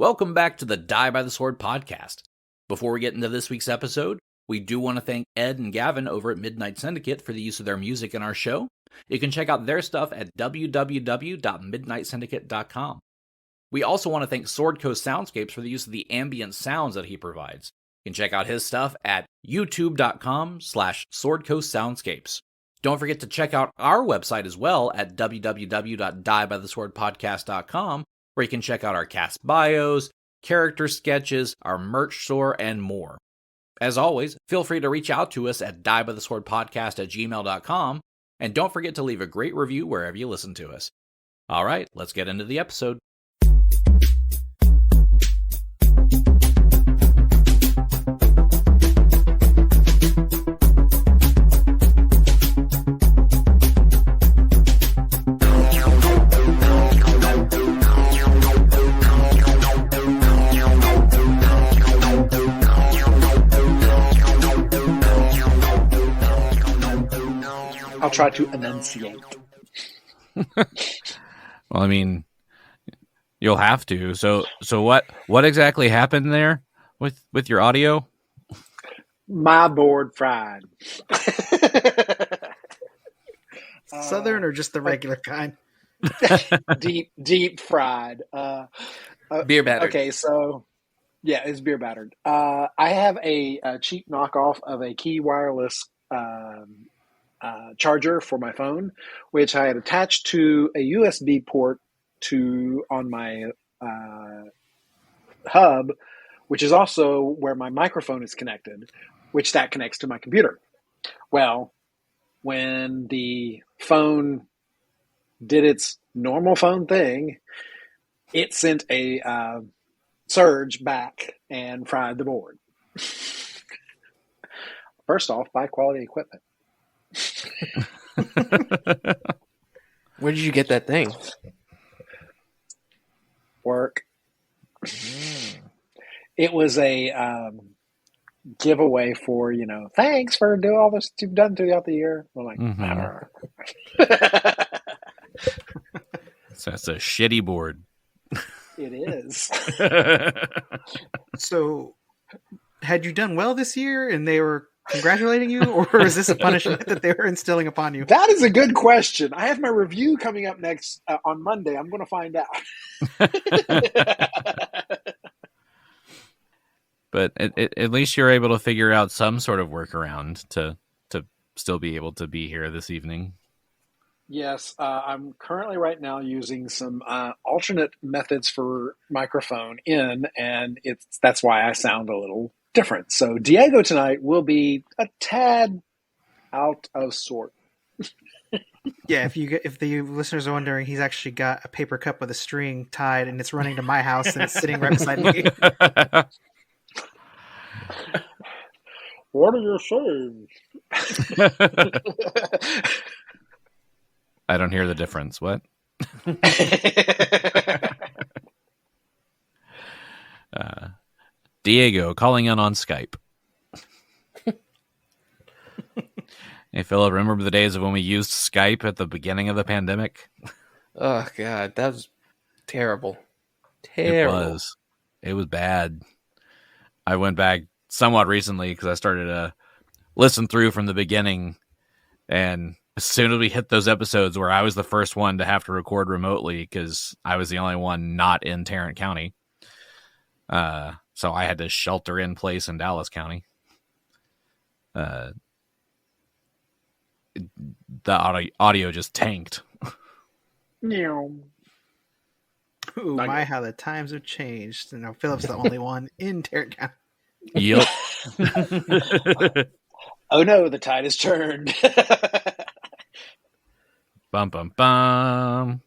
Welcome back to the Die by the Sword podcast. Before we get into this week's episode, we do want to thank Ed and Gavin over at Midnight Syndicate for the use of their music in our show. You can check out their stuff at www.midnightsyndicate.com. We also want to thank Sword Coast Soundscapes for the use of the ambient sounds that he provides. You can check out his stuff at youtube.com/swordcoastsoundscapes. Don't forget to check out our website as well at www.diebytheswordpodcast.com, where you can check out our cast bios, character sketches, our merch store, and more. As always, feel free to reach out to us at diebytheswordpodcast@gmail.com, and don't forget to leave a great review wherever you listen to us. All right, let's get into the episode. I'll try to enunciate. Well, I mean, you'll have to. So what exactly happened there with your audio? My board fried. Southern or just the regular kind? deep fried. Beer battered. Okay, so yeah, it's beer battered. I have a cheap knockoff of a Key Wireless charger for my phone, which I had attached to a USB port on my hub, which is also where my microphone is connected, which that connects to my computer. Well, when the phone did its normal phone thing, it sent a surge back and fried the board. First off, buy quality equipment. Where did you get that thing? Work. It was a giveaway for, thanks for doing all this you've done throughout the year. I'm like, So it's a shitty board. It is. So, had you done well this year and they were congratulating you, or is this a punishment that they were instilling upon you? That is a good question. I have my review coming up next on Monday. I'm going to find out. But at least you're able to figure out some sort of workaround to still be able to be here this evening. Yes, I'm currently right now using some alternate methods for microphone in, and that's why I sound a little different. So Diego tonight will be a tad out of sort. Yeah, if the listeners are wondering, he's actually got a paper cup with a string tied, and it's running to my house, and it's sitting right beside me. What are you saying? I don't hear the difference. What? Diego calling in on Skype. Hey, Phillip, remember the days of when we used Skype at the beginning of the pandemic? Oh, God. That was terrible. Terrible. It was bad. I went back somewhat recently because I started to listen through from the beginning, and as soon as we hit those episodes where I was the first one to have to record remotely because I was the only one not in Tarrant County, so I had to shelter in place in Dallas County. The audio just tanked. Ooh, my, how the times have changed. Now Phillip's the only one in Tarrant County. Yep. Oh no, the tide has turned. Bum, bum, bum.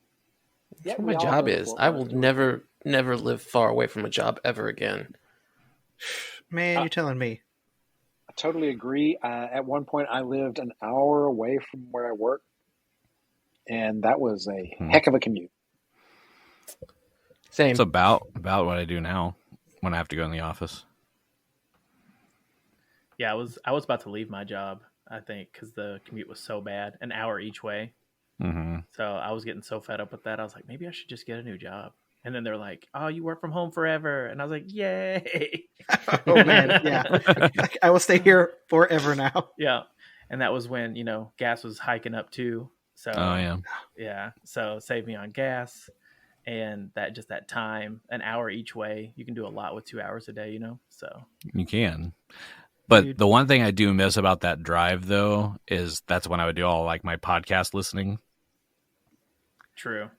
That's what my job is. I will never live far away from a job ever again. Man, you're telling me. I totally agree. At one point, I lived an hour away from where I work, and that was a heck of a commute. Same. It's about what I do now when I have to go in the office. Yeah, I was about to leave my job, I think, because the commute was so bad, an hour each way. Mm-hmm. So I was getting so fed up with that. I was like, maybe I should just get a new job. And then they're like, "Oh, you work from home forever," and I was like, "Yay!" Oh man, yeah. I will stay here forever now. Yeah, and that was when gas was hiking up too. So yeah. So save me on gas, and that time, an hour each way. You can do a lot with 2 hours a day. So You can. But Dude. the one thing I do miss about that drive, though, is that's when I would do all like my podcast listening. true.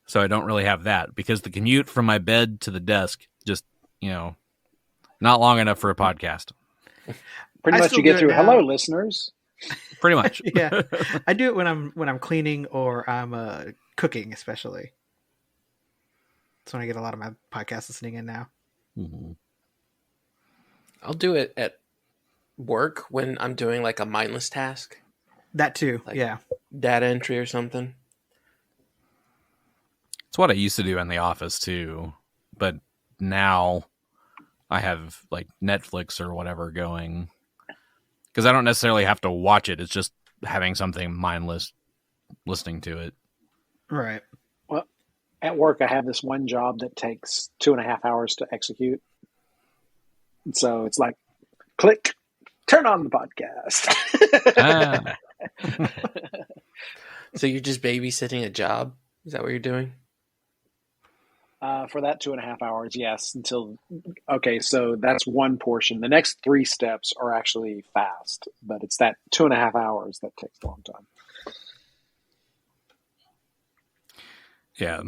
So I don't really have that because the commute from my bed to the desk just, not long enough for a podcast. Pretty I much still you get do it through, now. hello, listeners. Pretty much. Yeah, I do it when I'm cleaning or I'm cooking, especially. That's when I get a lot of my podcast listening in now. Mm-hmm. I'll do it at work when I'm doing like a mindless task, That too. Like- Yeah. data entry or something. It's what I used to do in the office too, but now I have like Netflix or whatever going because I don't necessarily have to watch it. It's just having something mindless, listening to it. Right. Well, at work, I have this one job that takes 2.5 hours to execute. So it's like, click, turn on the podcast. So you're just babysitting a job? Is that what you're doing? For that 2.5 hours, yes. Okay, so that's one portion. The next 3 steps are actually fast, but it's that 2.5 hours that takes a long time. Yeah,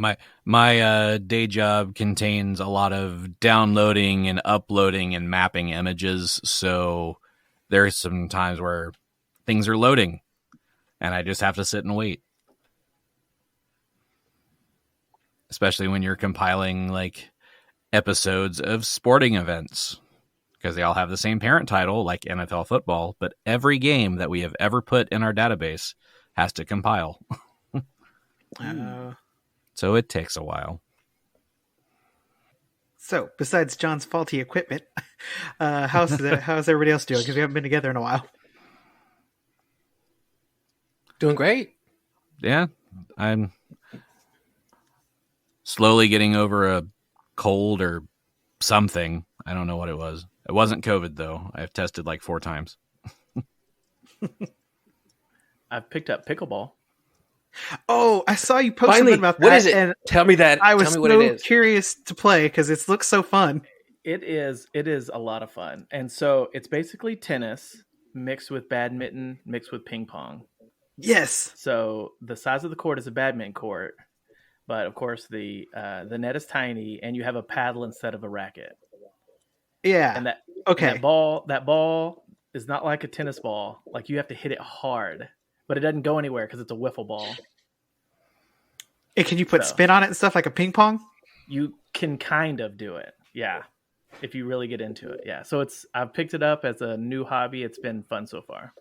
my day job contains a lot of downloading and uploading and mapping images, so there's some times where things are loading, and I just have to sit and wait. Especially when you're compiling like episodes of sporting events, because they all have the same parent title, like NFL football, but every game that we have ever put in our database has to compile. So it takes a while. So, besides John's faulty equipment, how's everybody else doing? Because we haven't been together in a while. Doing great. Yeah, I'm slowly getting over a cold or something. I don't know what it was. It wasn't COVID, though. I've tested like 4 times. I've picked up pickleball. Oh, I saw you post Finally, something about that. what is it? And Tell me that. I was Tell me what it so is. curious to play because it looks so fun. It is a lot of fun. And so it's basically tennis mixed with badminton, mixed with ping pong. Yes. So the size of the court is a badminton court, but of course the net is tiny and you have a paddle instead of a racket. Yeah. And that Okay. that ball is not like a tennis ball. Like you have to hit it hard, but it doesn't go anywhere because it's a wiffle ball. And can you put So- spin on it and stuff like a ping pong? You can kind of do it. Yeah. If you really get into it. Yeah. So I've picked it up as a new hobby. It's been fun so far.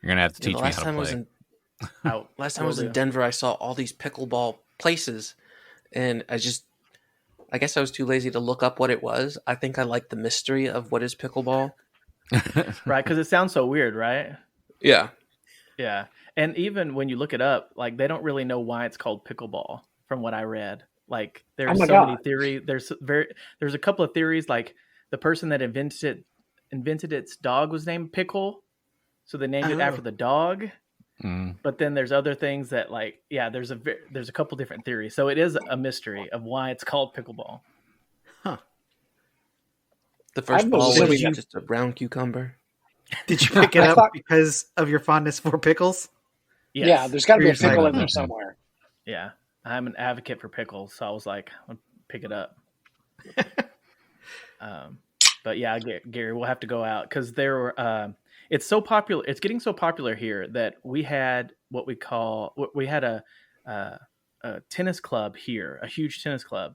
You're going to have to teach the me last how time to I was play. in last time I was Will in do. Denver, I saw all these pickleball places, and I guess I was too lazy to look up what it was. I think I like the mystery of what is pickleball. Right. Because it sounds so weird, right? Yeah. Yeah. And even when you look it up, like they don't really know why it's called pickleball from what I read. Like there's Oh my so many God. theories. There's a couple of theories, like the person that invented its dog was named Pickle. So they named it after the dog. Mm. But then there's other things that there's a couple different theories. So it is a mystery of why it's called pickleball. The first I'm ball was assuming that- just a round cucumber. Did you pick it I up thought- because of your fondness for pickles? Yes. Yeah, there's got to be a Seriously. pickle in there somewhere. Yeah. I'm an advocate for pickles, so I was like, I'll pick it up. But yeah, Gary, we'll have to go out because it's so popular. It's getting so popular here that we had a tennis club here, a huge tennis club.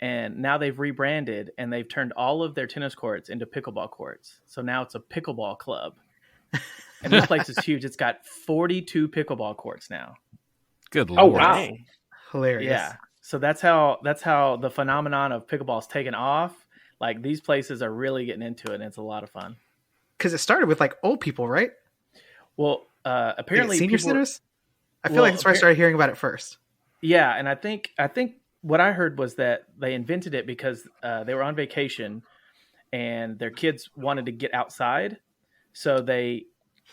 And now they've rebranded and they've turned all of their tennis courts into pickleball courts. So now it's a pickleball club. And this place is huge. It's got 42 pickleball courts now. Good Oh, lord. wow. Dang. Hilarious. Yeah. So that's how the phenomenon of pickleball's taken off. Like these places are really getting into it and it's a lot of fun. Because it started with like old people, right? Well, apparently Like senior people- centers? I feel well, like that's where I started hearing about it first. Yeah, and I think what I heard was that they invented it because they were on vacation and their kids wanted to get outside, so they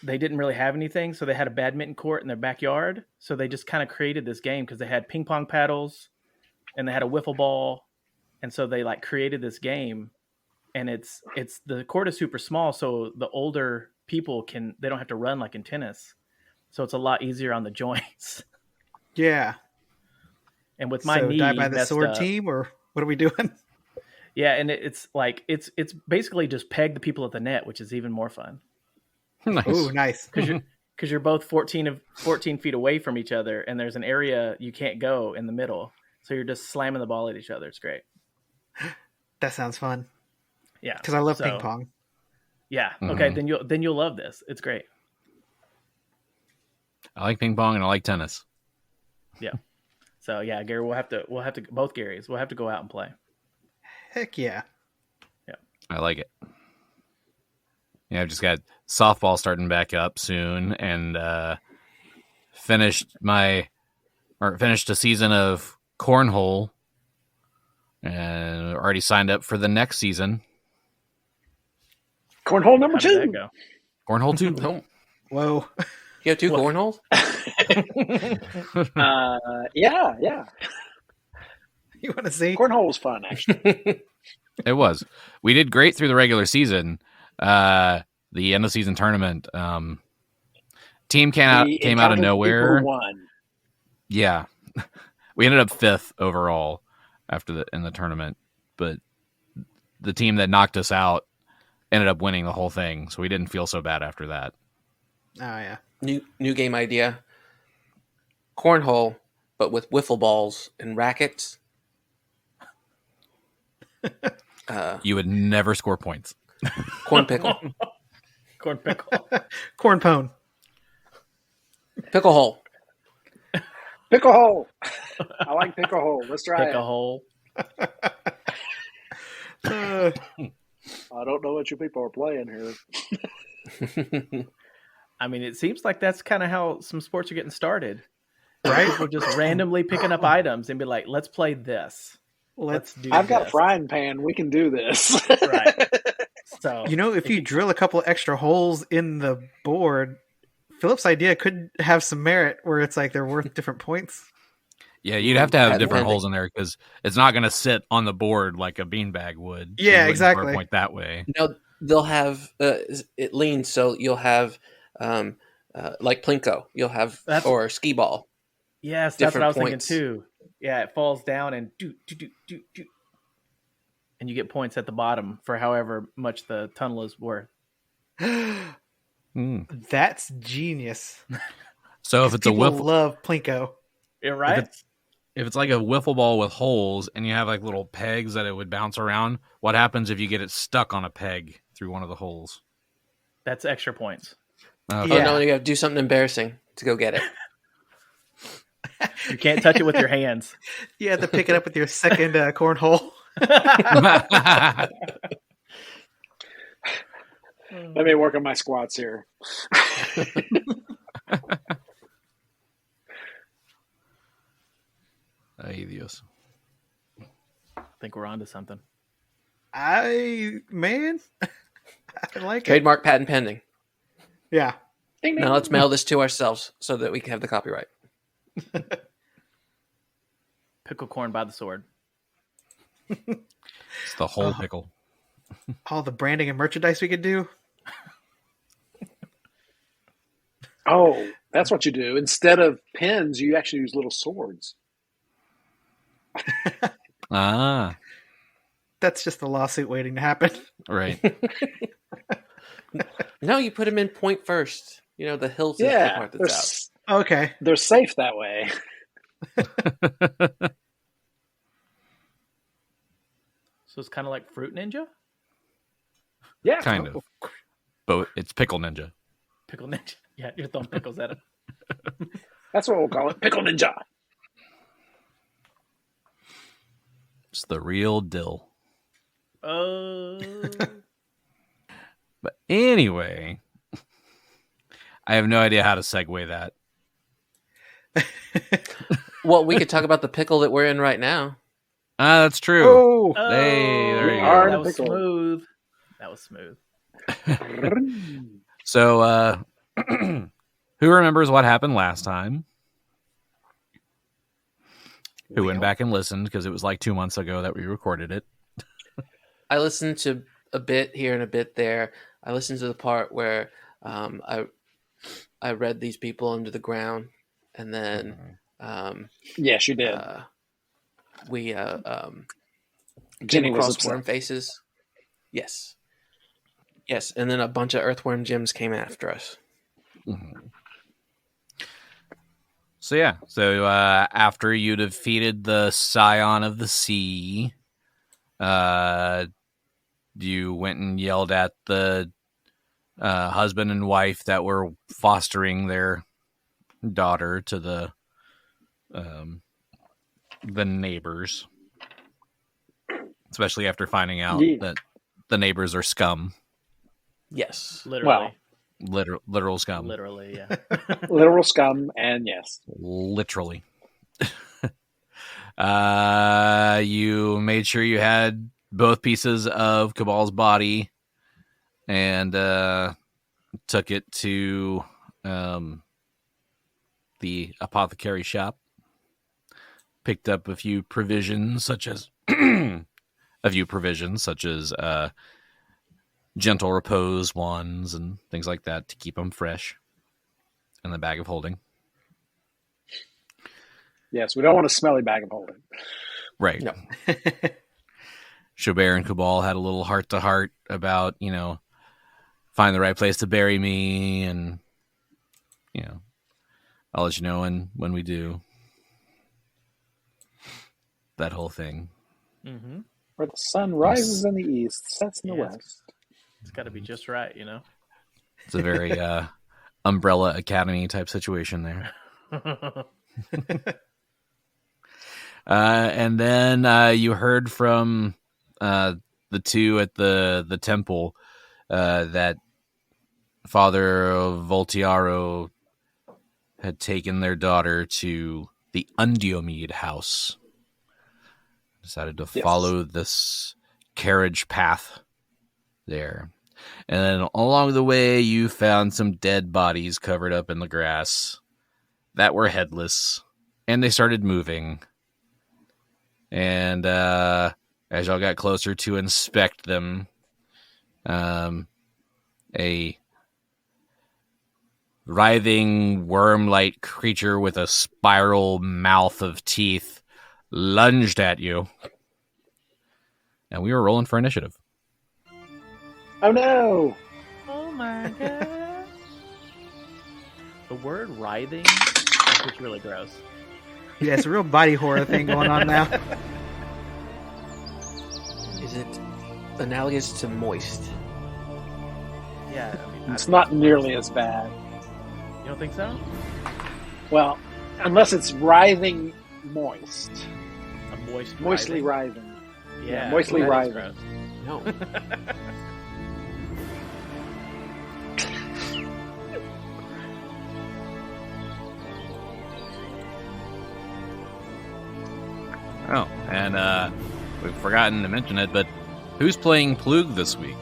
didn't really have anything, so they had a badminton court in their backyard. So they just kind of created this game because they had ping pong paddles and they had a wiffle ball, and so they like created this game. And it's the court is super small, so the older people they don't have to run like in tennis, so it's a lot easier on the joints. Yeah. And with my knee die by the messed sword up, team, or what are we doing? yeah, and it's like it's basically just peg the people at the net, which is even more fun Nice. Ooh, nice. because you're both 14 feet away from each other, and there's an area you can't go in the middle, so you're just slamming the ball at each other. It's great. That sounds fun. Yeah, Because I love ping pong. Yeah. Mhm. Okay, then you'll love this. It's great. I like ping pong and I like tennis. Yeah. So yeah, Gary, we'll have to both Garys. We'll have to go out and play. Heck yeah. I like it. Yeah, I've just got softball starting back up soon, and finished a season of cornhole, and already signed up for the next season. Cornhole number How did 2. that go? Cornhole 2. No, Whoa. you have 2 cornholes. Yeah. You want to see? Cornhole was fun, actually. It was. We did great through the regular season. The end of season tournament, team came out of Incompetent nowhere. people won. Yeah, we ended up 5th overall in the tournament, but the team that knocked us out ended up winning the whole thing, so we didn't feel so bad after that. Oh, yeah. New game idea. Cornhole, but with wiffle balls and rackets. You would never score points. Corn pickle. Corn pickle. Corn pone. Pickle hole. Pickle hole. I like pickle hole. Let's try Pick it. a hole. Uh, I don't know what you people are playing here. I mean, it seems like that's kind of how some sports are getting started, right? People just randomly picking up items and be like, "Let's play this. Let's do." I've got a this." frying pan. We can do this. Right. So if you drill a couple extra holes in the board, Philip's idea could have some merit where it's like they're worth different points. Yeah, you'd have to have different Depending. holes in there because it's not going to sit on the board like a beanbag would. Yeah, You wouldn't score a exactly. point that way. No, they'll have it leans, so you'll have like plinko. You'll have or skee ball. yes, that's what I was Different thinking too. Yeah, it falls down and do, and you get points at the bottom for however much the tunnel is worth. That's genius. So if it's a People wiffle, love Plinko. Yeah, right. if it's like a wiffle ball with holes and you have like little pegs that it would bounce around, what happens if you get it stuck on a peg through one of the holes? That's extra points. Okay. Oh Yeah. no, you got to do something embarrassing to go get it. You can't touch it with your hands. You have to pick it up with your second cornhole. Let me work on my squats here. Ay, Dios. I think we're onto something. I like it. Trademark patent pending. Yeah. Ding, ding. Now let's mail this to ourselves so that we can have the copyright. Pickle corn by the sword. It's the whole pickle. All the branding and merchandise we could do. Oh, that's what you do. Instead of pins, you actually use little swords. Ah, That's just a lawsuit waiting to happen. right. No, you put them in point first. You know, the hilt is the Yeah, part they're, that's out. Okay. they're safe that way. So it's kind of like Fruit Ninja? Yeah, Kind of. But it's Pickle Ninja. Pickle Ninja. Yeah, you're throwing pickles at him. That's what we'll call it. Pickle Ninja. It's the real dill. Oh. But anyway, I have no idea how to segue that. Well, we could talk about the pickle that we're in right now. That's true. Oh, Hey, there you are go. That was pickle. smooth. That was smooth. So, who remembers what happened last time? Who went back and listened, because it was like 2 months ago that we recorded it. I listened to a bit here and a bit there. I listened to the part where I read these people under the ground, and then yes, you did. we Genny came was across upset. worm faces. Yes, and then a bunch of earthworm gems came after us. Mm-hmm. So after you defeated the Scion of the Sea, you went and yelled at the husband and wife that were fostering their daughter to the neighbors, especially after finding out that the neighbors are scum. Yes, Literally. Literal scum. Literally, yeah. Literal scum, and yes. Literally. You made sure you had both pieces of Cabal's body and took it to the apothecary shop. Picked up a few provisions such as gentle repose wands and things like that to keep them fresh in the bag of holding. Yes, we don't want a smelly bag of holding. Right. No. Xo'bere and Cabal had a little heart-to-heart about, find the right place to bury me, and, I'll let you know when we do. That whole thing. Mm-hmm. Where the sun rises in the east, sets in the Yeah, west. It's got to be just right, It's a very Umbrella Academy type situation there. And then you heard from the two at the temple that Father Voltiaro had taken their daughter to the Undiomede House. Decided to follow this carriage path there. And then along the way, you found some dead bodies covered up in the grass that were headless, and they started moving. And as y'all got closer to inspect them, a writhing worm-like creature with a spiral mouth of teeth lunged at you. And we were rolling for initiative. Oh no! Oh my god. The word writhing is just really gross. Yeah, it's a real body horror thing going on now. Is it analogous to moist? Yeah, I mean, It's not nearly as bad. You don't think so? Well, unless it's writhing moist. A moist Moistly writhing? writhing. Yeah, moistly that is writhing. gross. No. Oh, and we've forgotten to mention it, but who's playing Plug this week?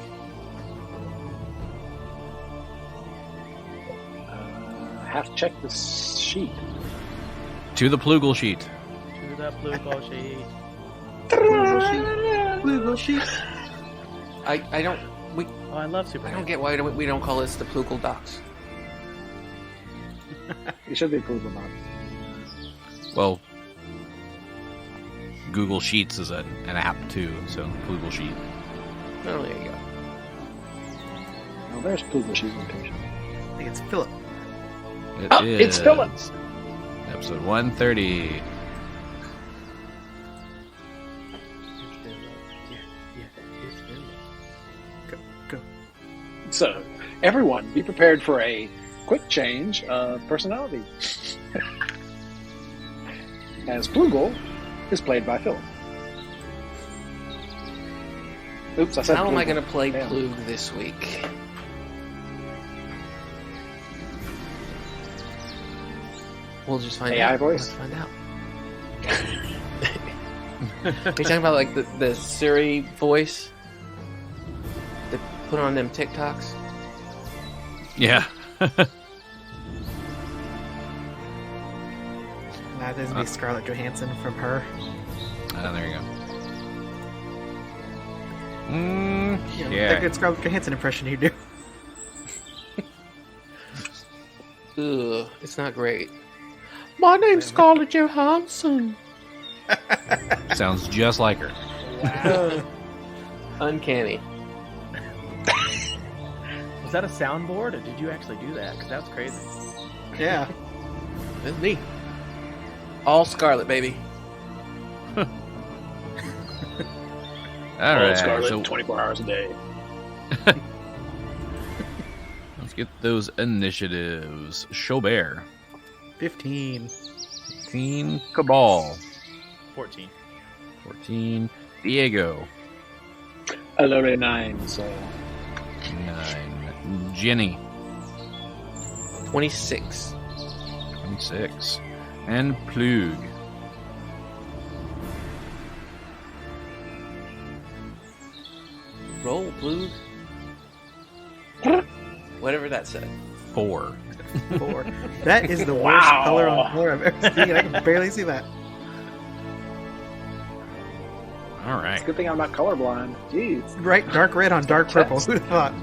I have to check the sheet. To the Plugal sheet. To the Plugal sheet. I don't. Oh, I love I Superman. don't get why we don't call this the Plugal Docs. It should be Google Docs. Well, Google Sheets is an app too, so Plugal Sheet. Oh, there you go. Oh, there's Google Sheet location. I think it's Phillip. It's Phillip. Episode 130. Go. So, everyone, be prepared for a quick change of personality. As Plugal is played by Phillip. Oops, I said How am I Plugal. going to play Yeah. Plug this week? We'll just find AI out. voice? Let's find out. Are you talking about like the Siri voice? They put on them TikToks? Yeah. Nah, there's gonna be Scarlett Johansson from her. There you go. That good Scarlett Johansson impression you do. Ugh, it's not great. My name's Scarlett Johansson. Sounds just like her. Wow. Uncanny. Was that a soundboard, or did you actually do that? Because that's crazy. Yeah. That's me. All Scarlet, baby. All right. Scarlet, So 24 hours a day. let's get those initiatives. Xo'bere. 15. 15. Cabal. 14. 14. Diego. I loaded 9, so 9. Genny. 26. 26. And Plug. Roll blue. Whatever that said. 4. 4. That is the worst Wow. color on the floor I've ever seen. I can barely see that. All right. it's a good thing I'm not colorblind. Jeez. Right, dark red on dark purple. Who'd have thought?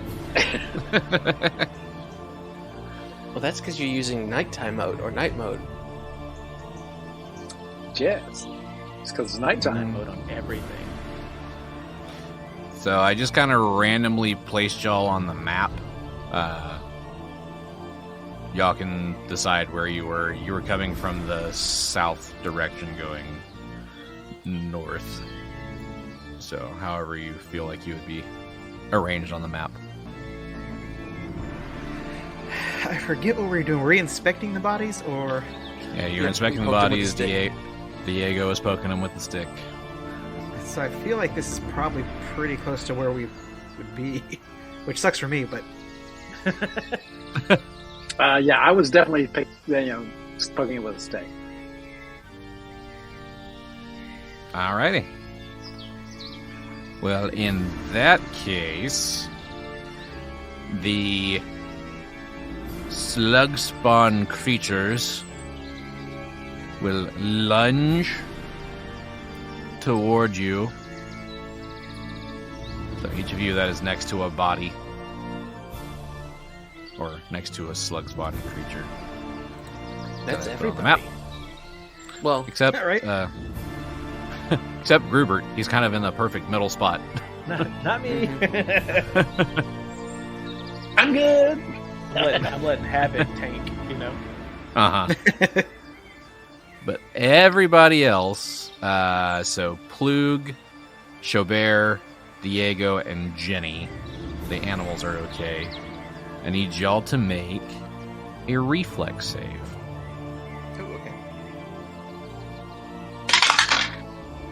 Well, that's because you're using nighttime mode or night mode. Yes. It's because it's nighttime. Mode on everything. So I just kind of randomly placed y'all on the map. Y'all can decide where you were. You were coming from the south direction going north. So however you feel like you would be arranged on the map. I forget what we were doing. Were we inspecting the bodies, or... Yeah, you're Yeah, inspecting we the poked him with bodies. the stick. Diego is poking him with the stick. So I feel like this is probably pretty close to where we would be. Which sucks for me, but... Yeah, I was definitely poking it with a stick. Alrighty. Well, in that case, the Slugspawn creatures will lunge toward you. So each of you that is next to a body, or next to a Slugspawn creature. That's Put on the everybody. map. Well, Except, Right. except Grubert. He's kind of in the perfect middle spot. Not me. I'm good. I'm letting Habit tank, you know? Uh-huh. But everybody else, so Plug, Xo'bere, Diego, and Genny, the animals are okay. I need y'all to make a reflex save. Oh, okay.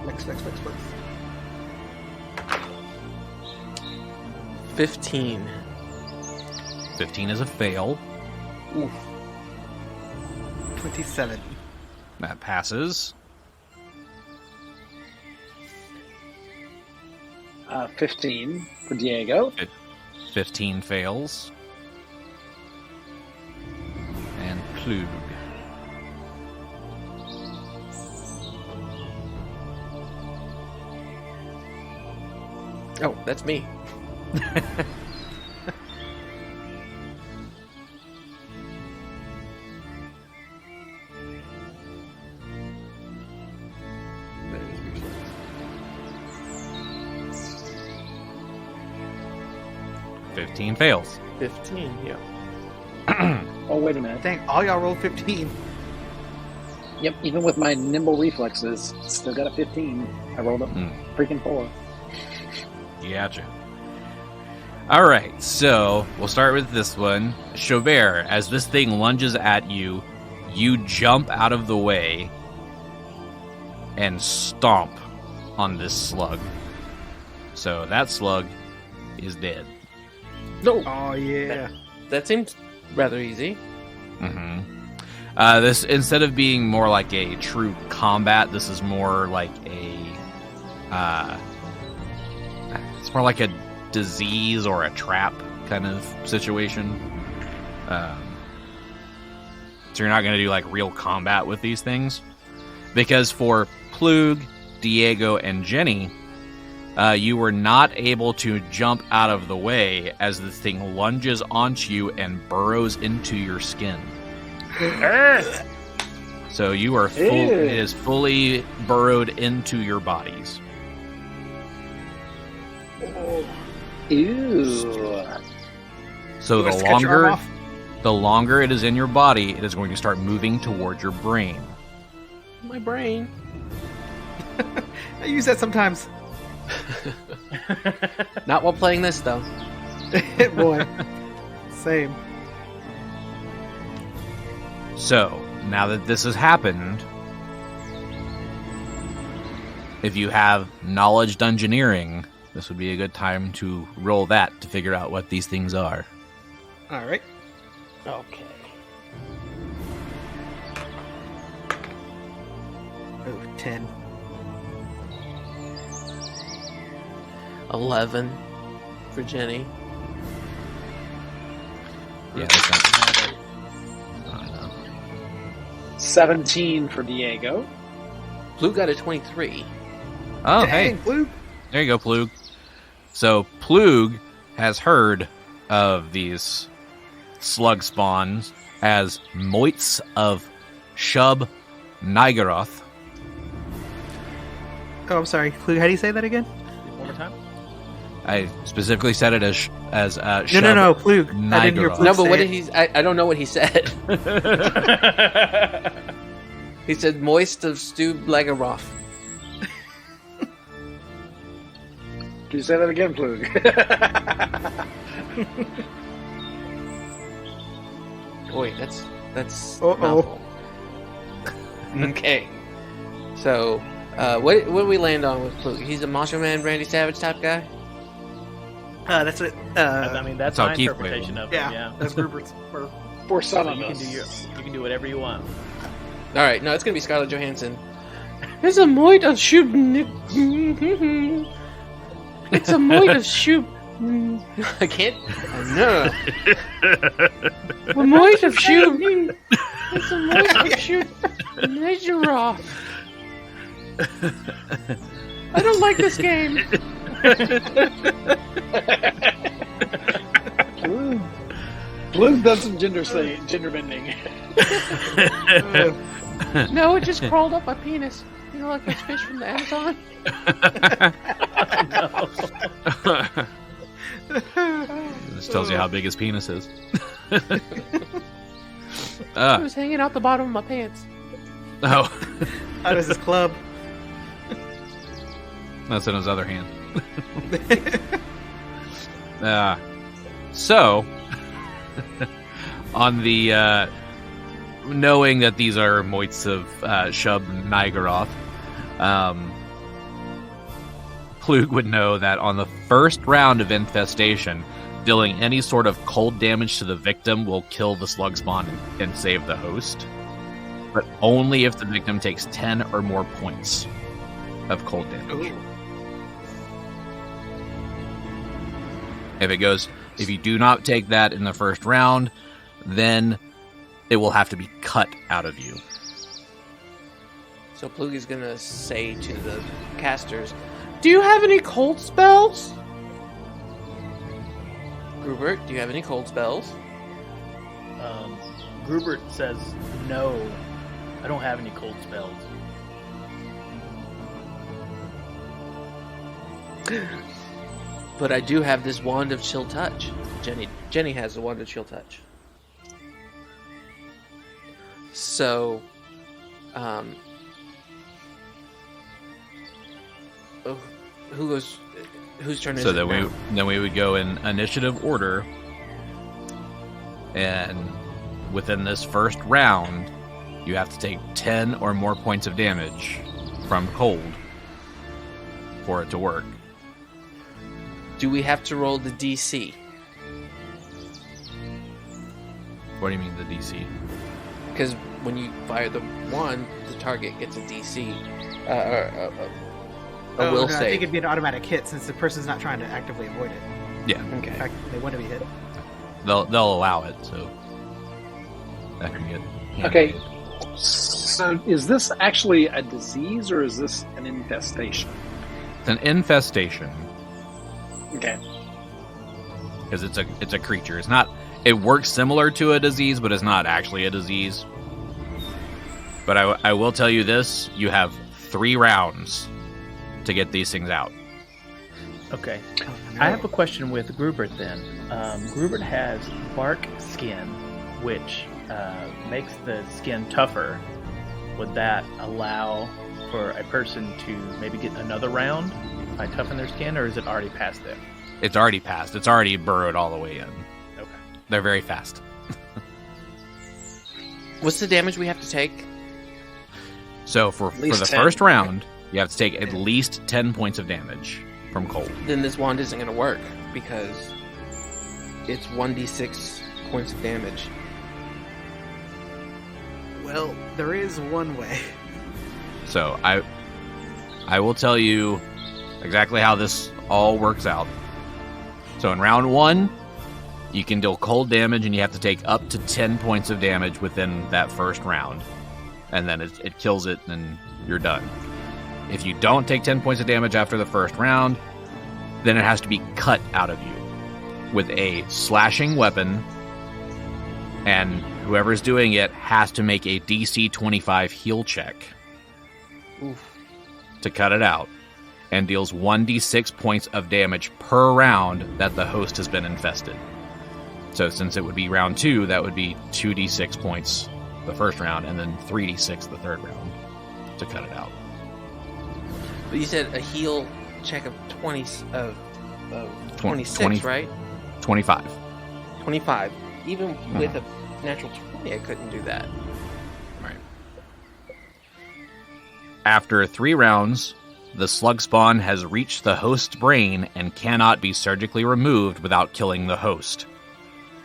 Flex. 15. 15 is a fail. Oof. 27. That passes. 15 for Diego. 15 fails. And Plug. Oh, that's me. There's reflex. 15 fails. 15, yeah. Oh, wait a minute. Dang, all y'all rolled 15. Yep, even with my nimble reflexes, still got a 15. I rolled up freaking 4. Gotcha. All right, so we'll start with this one. Xo'bere, as this thing lunges at you, you jump out of the way and stomp on this slug. So that slug is dead. No, Oh, yeah. that seems rather easy. This, instead of being more like a true combat, this is more like a it's more like a disease or a trap kind of situation. So you're not going to do like real combat with these things, because for Plug, Diego, and Genny, you were not able to jump out of the way as this thing lunges onto you and burrows into your skin. So you are full. It is fully burrowed into your bodies. Ew. So the longer it is in your body, it is going to start moving towards your brain. My brain. I use that sometimes. Not while playing this, though. Boy. Same. So, now that this has happened, if you have knowledge dungeoneering, this would be a good time to roll that to figure out what these things are. All right. Okay. Oh, 10. 11 for Genny. Yeah, that's not I don't know. 17 for Diego. Blue got a 23. Oh, Dang, hey. Blue. There you go, Plug. So, Plug has heard of these slug spawns as moits of Xo'bere. Oh, I'm sorry. Clue, how do you say that again? One more time. I specifically said it as No, Plug. I didn't hear Niagara. Plug No, but say what it. did he... I don't know what he said. He said moist of stewed Lagaroff. Can you say that again, Plug? Wait, that's Uh-oh. mouthful. Okay. So, what do we land on with Plug? He's a Macho Man, Randy Savage type guy? That's it. I mean, that's how my Keith interpretation played of it. Yeah, Yeah. that's Grubert's. Or, For some So of you can us. you can do whatever you want. All right, no, it's gonna be Scarlett Johansson. It's a moit of shoot. It's a moit of shoot. I can't. No. A moit of shoot. It's a moit of shoot. Lagaroff. I don't like this game. Blue's done some gender bending. No, it just crawled up my penis. You know, like those fish from the Amazon. This tells you how big his penis is. It was hanging out the bottom of my pants. Oh, how does this club? that's in his other hand. So, on the knowing that these are moits of Xo'bere, Plug would know that on the first round of infestation, dealing any sort of cold damage to the victim will kill the slug spawn and save the host, but only if the victim takes 10 or more points of cold damage. Ooh. If you do not take that in the first round, then it will have to be cut out of you. So Plug is gonna say to the casters, "Do you have any cold spells?" Grubert, do you have any cold spells? Grubert says, "No, I don't have any cold spells." But I do have this wand of chill touch. Genny has the wand of chill touch. So, whose turn is So it then now? we would go in initiative order, and within this first round, you have to take 10 or more points of damage from cold for it to work. Do we have to roll the DC? What do you mean the DC? Because when you fire the wand, the target gets a DC. A will I save. think it'd be an automatic hit since the person's not trying to actively avoid it. Yeah, In Okay. fact, they want to be hit. they'll allow it. So that can get Okay. So is this actually a disease or is this an infestation? It's an infestation Okay. because it's a creature. It's not. It works similar to a disease, but it's not actually a disease. But I will tell you this: you have 3 rounds to get these things out. Okay. Oh, I have a question with Grubert then. Grubert has bark skin, which makes the skin tougher. Would that allow for a person to maybe get another round by toughen their skin, or is it already past there? It's already passed. It's already burrowed all the way in. Okay. They're very fast. What's the damage we have to take? So for least the 10. first round, you have to take at least 10 points of damage from cold. Then this wand isn't going to work because it's 1d6 points of damage. Well, there is one way. So I will tell you exactly how this all works out. So in round 1, you can deal cold damage and you have to take up to 10 points of damage within that first round. And then it kills it and you're done. If you don't take 10 points of damage after the first round, then it has to be cut out of you with a slashing weapon, and whoever's doing it has to make a DC 25 heal check to cut it out, and deals 1d6 points of damage per round that the host has been infested. So since it would be round 2, that would be 2d6 points the first round, and then 3d6 the third round to cut it out. But you said a heal check of 26, 20 right? 25. 25. Even with a natural 20, I couldn't do that. Right. After 3 rounds, the Slugspawn has reached the host's brain and cannot be surgically removed without killing the host.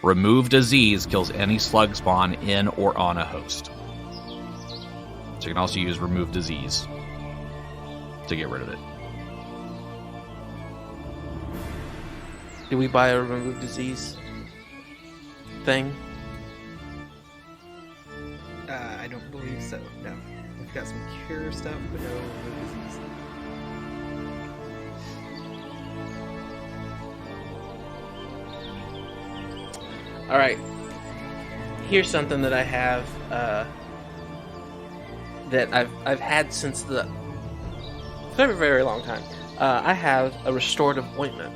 Remove disease kills any Slugspawn in or on a host. So you can also use remove disease to get rid of it. Do we buy a remove disease thing? I don't believe so. No. We've got some cure stuff, but no disease. All right. Here's something that I have that I've had since the very, very long time. I have a restorative ointment.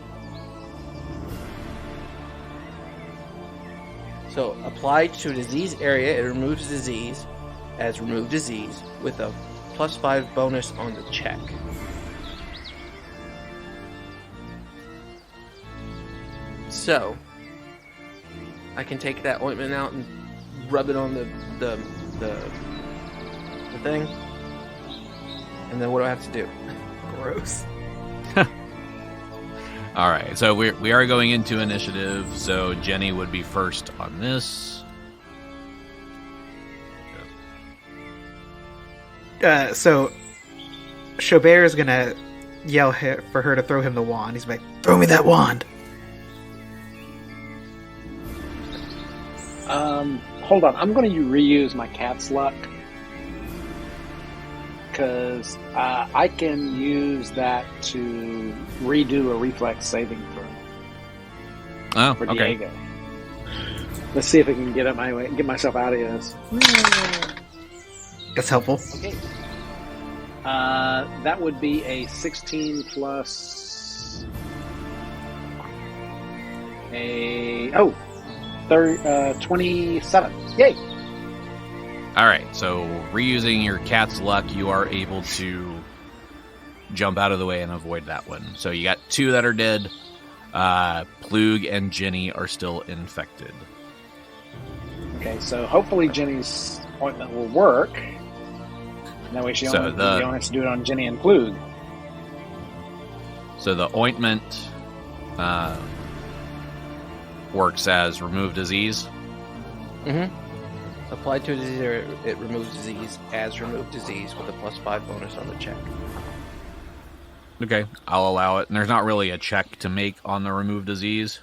So applied to a disease area, it removes disease as remove disease with a +5 bonus on the check. So I can take that ointment out and rub it on the thing, and then what do I have to do? Gross. All right, so we are going into initiative. So Genny would be first on this. So Xo'bere is gonna yell for her to throw him the wand. He's like, "Throw me that wand!" Hold on. I'm going to reuse my cat's luck because I can use that to redo a reflex saving throw for Oh, okay. Diego. Let's see if I can get myself out of this. That's helpful. Okay. That would be a 16 plus a 27. Yay! All right, so reusing your cat's luck, you are able to jump out of the way and avoid that one. So you got 2 that are dead. Plug and Genny are still infected. Okay, so hopefully Jenny's ointment will work. That way you don't have to do it on Genny and Plug. So the ointment works as remove disease. Mm-hmm. Applied to a disease area, it removes disease as remove disease with a +5 bonus on the check. Okay, I'll allow it. And there's not really a check to make on the remove disease.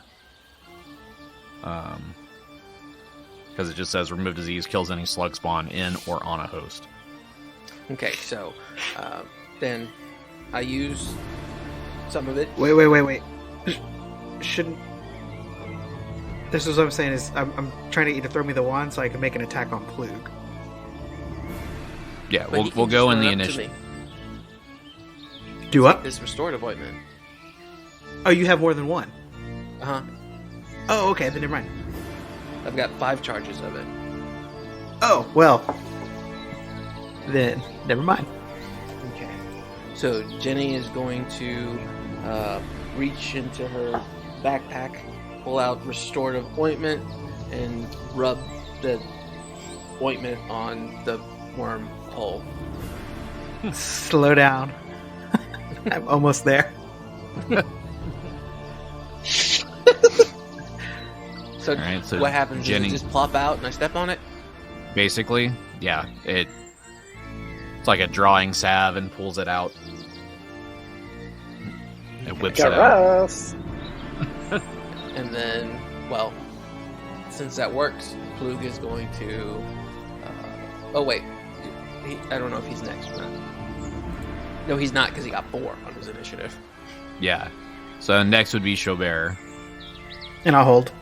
Because it just says remove disease kills any slug spawn in or on a host. Okay, so then I use some of it. Wait. Shouldn't... This is what I'm saying is I'm trying to either throw me the wand so I can make an attack on Plug. Yeah, But he we'll can go just in the run up to initiative. me. Do what? This restorative ointment. Oh, you have more than one. Uh-huh. Oh, okay, then never mind. I've got 5 charges of it. Oh, well. Then, never mind. Okay. So Genny is going to reach into her backpack, pull out restorative ointment, and rub the ointment on the worm hole. Slow down. I'm almost there. So, Alright, so what happens? Genny- Does it just plop out and I step on it? Basically, yeah, it's like a drawing salve and pulls it out. It whips it out. Gross. And then, well, since that works, Plug is going to... oh, wait. I don't know if he's next or not. No, he's not, because he got 4 on his initiative. Yeah. So next would be Xo'bere. And I'll hold.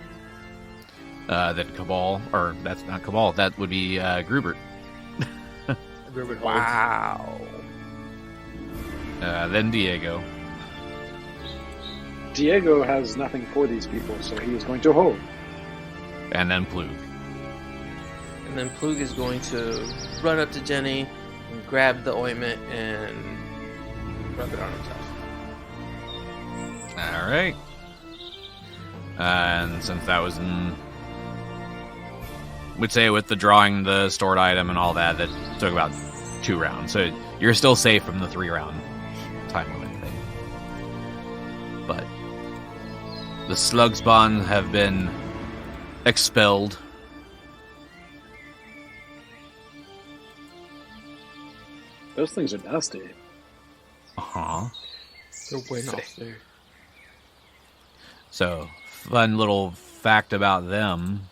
Then Cabal, or that's not Cabal, that would be Grubert. Grubert holds. Wow. Then Diego. Diego has nothing for these people, so he is going to hold. And then Plug. And then Plug is going to run up to Genny and grab the ointment and rub it on himself. Alright. And since that was in... We'd say with the drawing the stored item and all that, that took about 2 rounds. So you're still safe from the 3-round time limit thing. But the Slugspawn have been expelled. Those things are nasty. Uh-huh. They're way off there. So, fun little fact about them.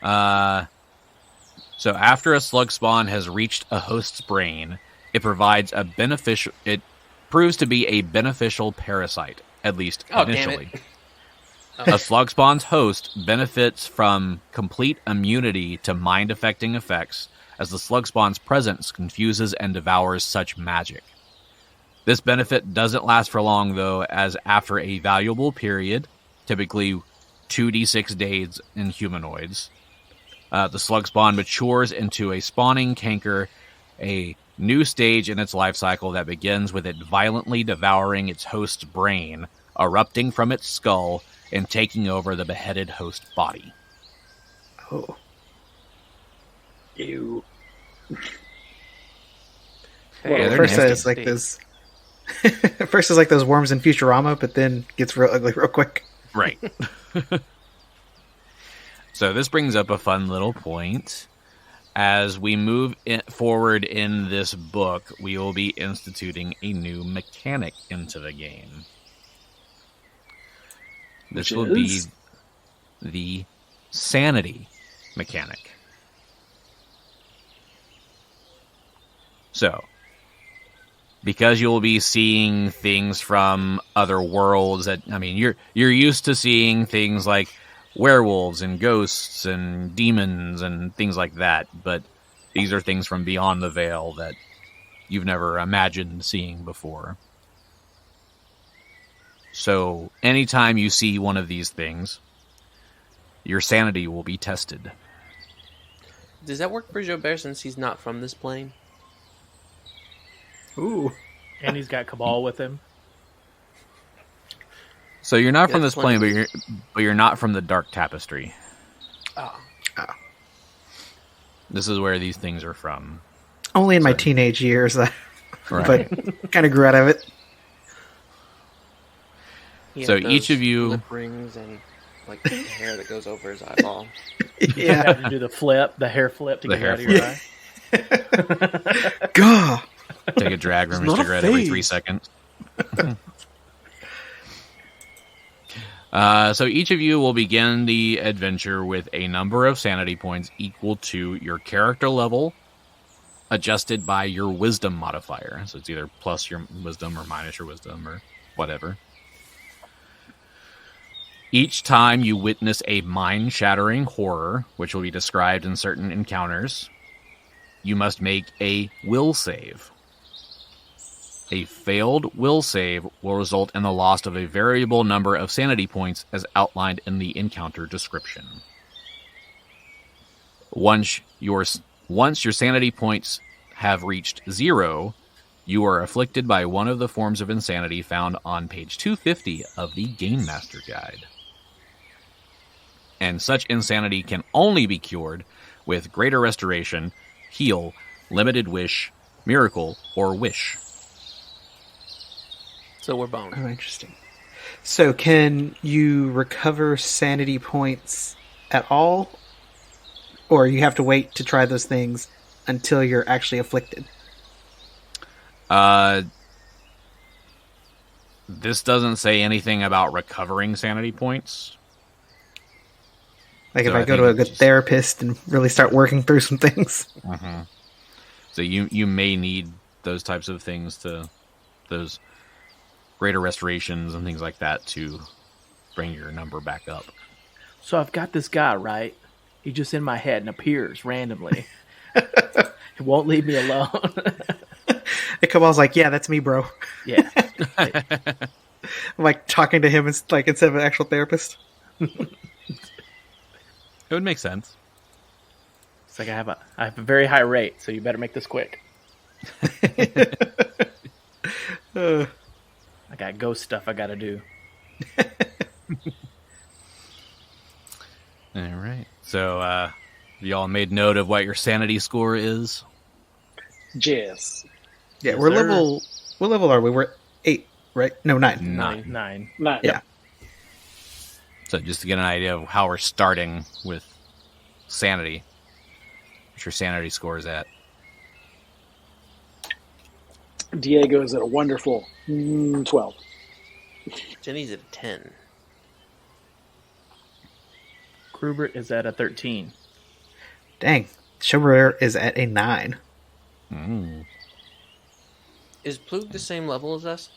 So after a slug spawn has reached a host's brain, it provides a beneficial. It proves to be a beneficial parasite, at least initially. A slug spawn's host benefits from complete immunity to mind-affecting effects, as the slug spawn's presence confuses and devours such magic. This benefit doesn't last for long, though, as after a valuable period, typically 2d6 days in humanoids, the slug spawn matures into a spawning canker, a new stage in its life cycle that begins with it violently devouring its host's brain, erupting from its skull, and taking over the beheaded host body. Oh. Ew. Yeah, they're first nasty. it's like this. First it's like those worms in Futurama, but then gets real ugly real quick. Right. So this brings up a fun little point. As we move forward in this book, we will be instituting a new mechanic into the game. This will be the sanity mechanic. So, because you'll be seeing things from other worlds that, I mean, you're used to seeing things like werewolves and ghosts and demons and things like that, but these are things from beyond the veil that you've never imagined seeing before. So anytime you see one of these things, your sanity will be tested. Does that work for Xo'bere since he's not from this plane? Ooh. And he's got Cabal with him. So you're not from Yeah, this plane, but you're not from the Dark Tapestry. Oh. This is where these things are from. Only in my teenage years, Right. but kind of grew out of it. He So had each those of you- lip rings and like the hair that goes over his eyeball. You Yeah. have to do the flip, the hair flip to The get hair out of your eye. Gah! Take a drag from It's Mr. not a Gret every phase. 3 seconds. So each of you will begin the adventure with a number of sanity points equal to your character level, adjusted by your wisdom modifier. So it's either plus your wisdom or minus your wisdom or whatever. Each time you witness a mind-shattering horror, which will be described in certain encounters, you must make a will save. A failed will save will result in the loss of a variable number of sanity points as outlined in the encounter description. Once your sanity points have reached 0, you are afflicted by one of the forms of insanity found on page 250 of the Game Master Guide. And such insanity can only be cured with Greater Restoration, Heal, Limited Wish, Miracle, or Wish. So we're boned. Oh, interesting. So can you recover sanity points at all? Or you have to wait to try those things until you're actually afflicted? This doesn't say anything about recovering sanity points. Like So if I I go think to a it's good just- therapist and really start working through some things. Mm-hmm. So you may need those types of things to those greater restorations and things like that to bring your number back up. So I've got this guy, right? He's just in my head and appears randomly. He won't leave me alone. Cabal's like, yeah, that's me, bro. Yeah. I'm like talking to him like instead of an actual therapist. It would make sense. It's like I have a very high rate, so you better make this quick. Uh, I got ghost stuff I gotta do. All right. So y'all made note of what your sanity score is? Yes. yeah, Yes, we're sir. level. What level are we? We're 8, right? No, 9. Nine. Not, Yeah. So just to get an idea of how we're starting with sanity. What's your sanity score is at? Diego's at a wonderful 12. Jenny's at a 10. Grubert is at a 13. Dang. Xo'bere is at a 9. Mm. Is Plug the same level as us?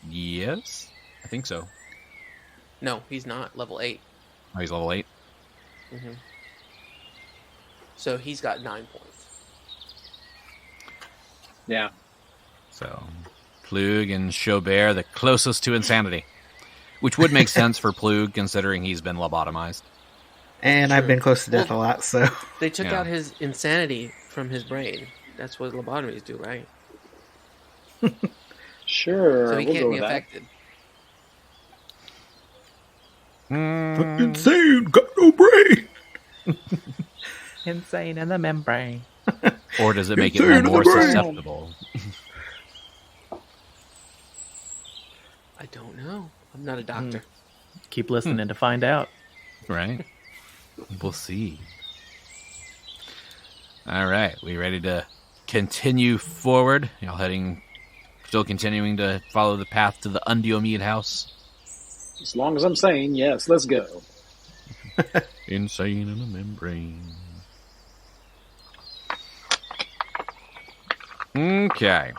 Yes, I think so. No, he's not. Level 8. Oh, he's level 8. Mm-hmm. So he's got 9 points. Yeah. So Plug and Xo'bere, the closest to insanity. Which would make sense for Plug, considering he's been lobotomized. And I've Sure. been close to death Well- a lot, so. They took Yeah. out his insanity from his brain. That's what lobotomies do, right? Sure. So he we'll can't go be with that. affected. Insane! Got no brain! Insane in the membrane. Or does it make it Insane in more the brain. susceptible? I don't know. I'm not a doctor. Keep listening to find out. Right? We'll see. All right, we ready to continue forward? Y'all still continuing to follow the path to the Undiomede House? As long as I'm saying yes, let's go. Insane in a membrane. Okay.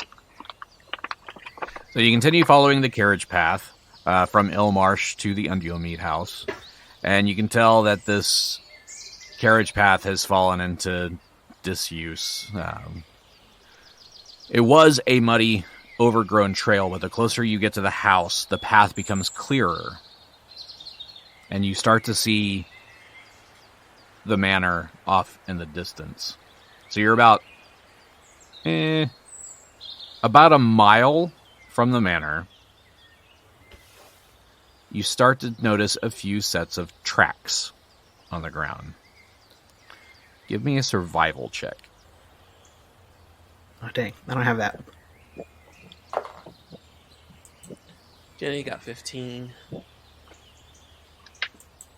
So you continue following the carriage path from Ilmarsh to the Undiomede House, and you can tell that this carriage path has fallen into disuse. It was a muddy, overgrown trail, but the closer you get to the house, the path becomes clearer, and you start to see the manor off in the distance. So you're about a mile from the manor. You start to notice a few sets of tracks on the ground. Give me a survival check. Oh, dang. I don't have that. Jenny got 15.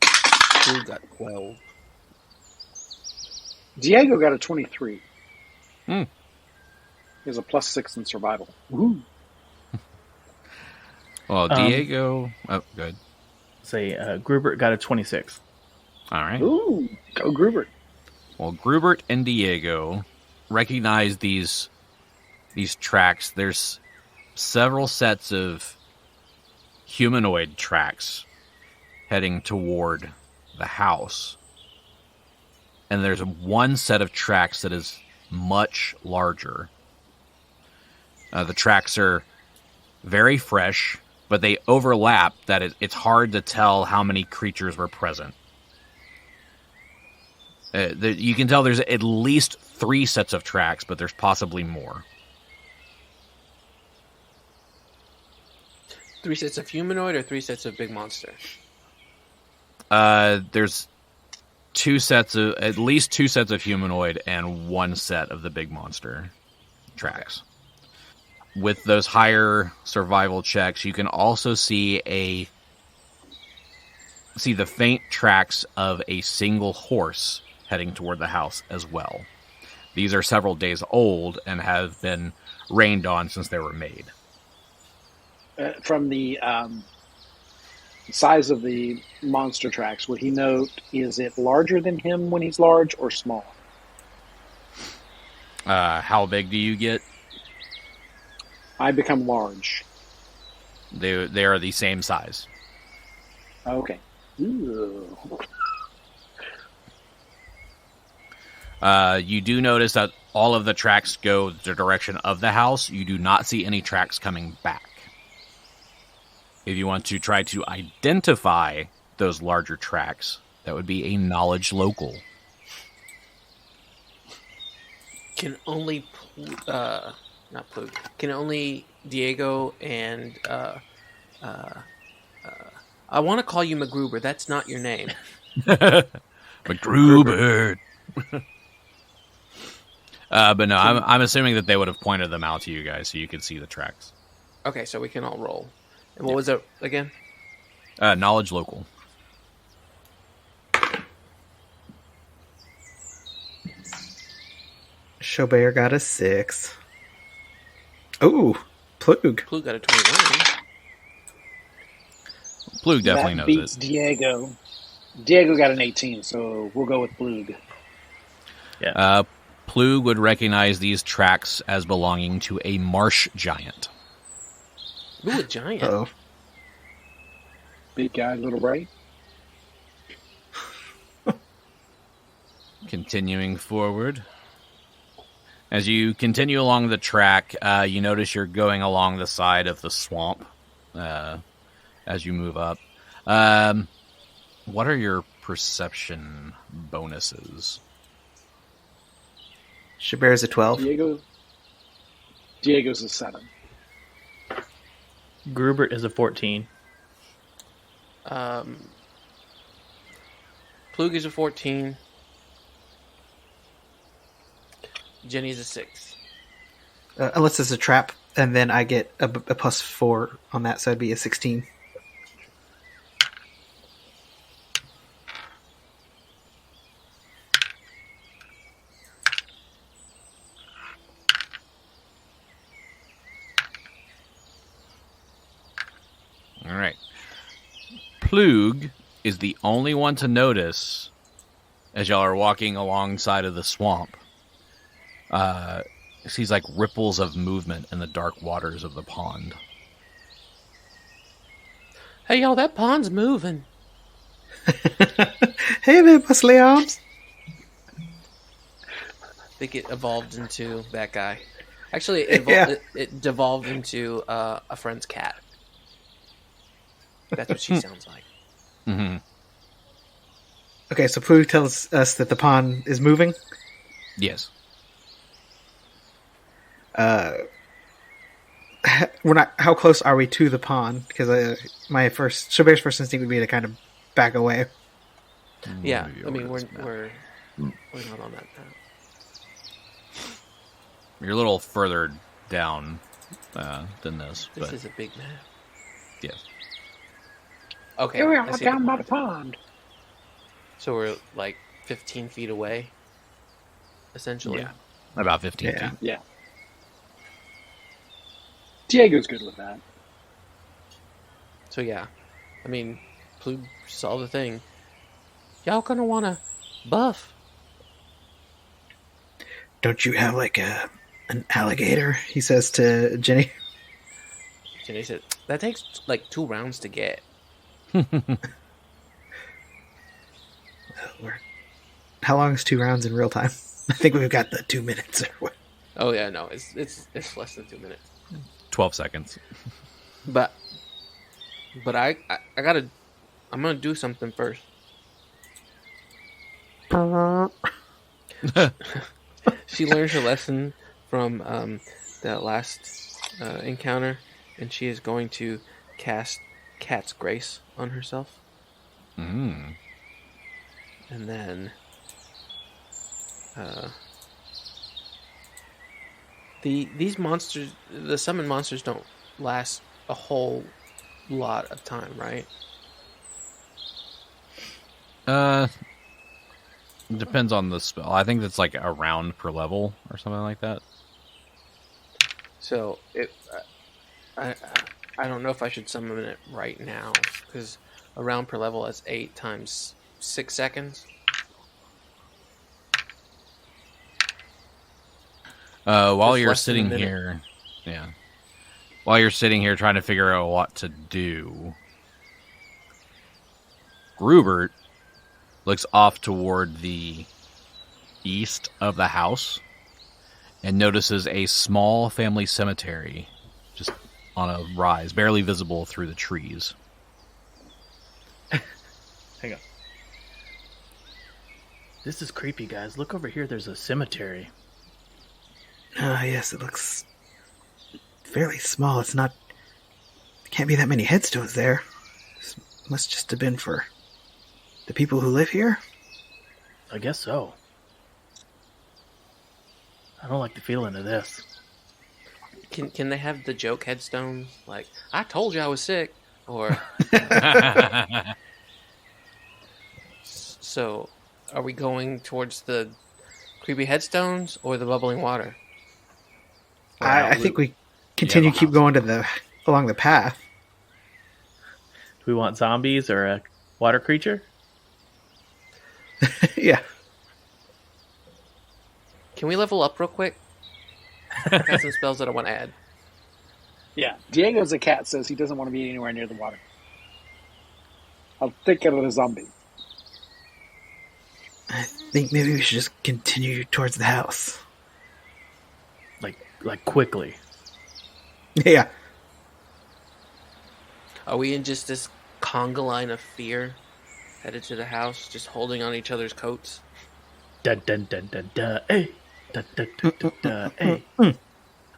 Plug got 12. Diego got a 23. He has a +6 in survival. Woohoo. Well, Diego... Oh, good. Say, Grubert got a 26. All right. Ooh, go Grubert. Well, Grubert and Diego recognize these tracks. There's several sets of humanoid tracks heading toward the house. And there's one set of tracks that is much larger. The tracks are very fresh, but they overlap that it's hard to tell how many creatures were present. You can tell there's at least 3 sets of tracks, but there's possibly more. 3 sets of humanoid or 3 sets of big monster? There's at least 2 sets of humanoid and 1 set of the big monster tracks. Okay. With those higher survival checks, you can also see the faint tracks of a single horse heading toward the house as well. These are several days old and have been rained on since they were made. From the size of the monster tracks, would he note, is it larger than him when he's large or small? How big do you get? I become large. They are the same size. Okay. Ooh. You do notice that all of the tracks go the direction of the house. You do not see any tracks coming back. If you want to try to identify those larger tracks, that would be a knowledge local. Can only not Plug. Can only Diego and I want to call you MacGruber. That's not your name. MacGruber. But no, I'm assuming that they would have pointed them out to you guys so you could see the tracks. Okay, so we can all roll. And what was it again? Knowledge local. Xo'bere got a 6. Ooh, Plug. Plug got a 21. Plug definitely that knows beats it. Diego. Diego got an 18, so we'll go with Plug. Yeah. Plug would recognize these tracks as belonging to a marsh giant. Ooh, a giant. Oh, Big guy, little right. Continuing forward. As you continue along the track, you notice you're going along the side of the swamp as you move up. What are your perception bonuses? Xo'bere's a 12. Diego's a 7. Grubert is a 14. Plug is a 14. Genny's a 6. Unless it's a trap, and then I get a +4 on that, so it'd be a 16. All right. Plug is the only one to notice as y'all are walking alongside of the swamp. Sees like ripples of movement in the dark waters of the pond. Hey, y'all, that pond's moving. Hey there, muscly arms. I think it evolved into that guy. Actually, it devolved into a friend's cat. That's what she sounds like. Mm-hmm. Okay, so Plug tells us that the pond is moving. Yes. We're not. How close are we to the pond? Because Xo'bere's first instinct would be to kind of back away. Yeah, I mean we're not on that path. You're a little further down than this. This but is a big map. yes. Okay, Here we I are see down by the pond. So we're like 15 feet away, essentially. Yeah. About 15 Yeah. feet. Yeah. Diego's good with that. So yeah, I mean, Plube saw the thing. Y'all gonna wanna buff? Don't you have like an alligator? He says to Genny. Genny said, that takes like 2 rounds to get. How long is 2 rounds in real time? I think we've got the 2 minutes. Oh yeah, no, it's less than 2 minutes. 12 seconds. But I'm gonna do something first. She learned her lesson from that last encounter, and she is going to cast Cat's Grace on herself. Mm. And then these monsters, the summoned monsters, don't last a whole lot of time, right? Depends on the spell. I think it's like a round per level or something like that. So I don't know if I should summon it right now, because a round per level is 8 times 6 seconds. While That's you're less than a sitting minute. here, while you're sitting here trying to figure out what to do, Grubert looks off toward the east of the house and notices a small family cemetery just on a rise, barely visible through the trees. Hang on. This is creepy, guys. Look over here. There's a cemetery. Yes, it looks fairly small. It's not... There can't be that many headstones there. This must just have been for the people who live here. I guess so. I don't like the feeling of this. Can they have the joke headstones? Like, I told you I was sick. Or... So, are we going towards the creepy headstones or the bubbling water? I think we continue to keep going to along the path. Do we want zombies or a water creature? Yeah. Can we level up real quick? I got some spells that I want to add. Yeah, Diego's a cat, says he doesn't want to be anywhere near the water. I'll take care of the zombie. I think maybe we should just continue towards the house. Like quickly. Yeah. Are we in just this conga line of fear, headed to the house, just holding on each other's coats? Dun dun dun dun dun. Hey. Dun dun dun dun dun. Hey.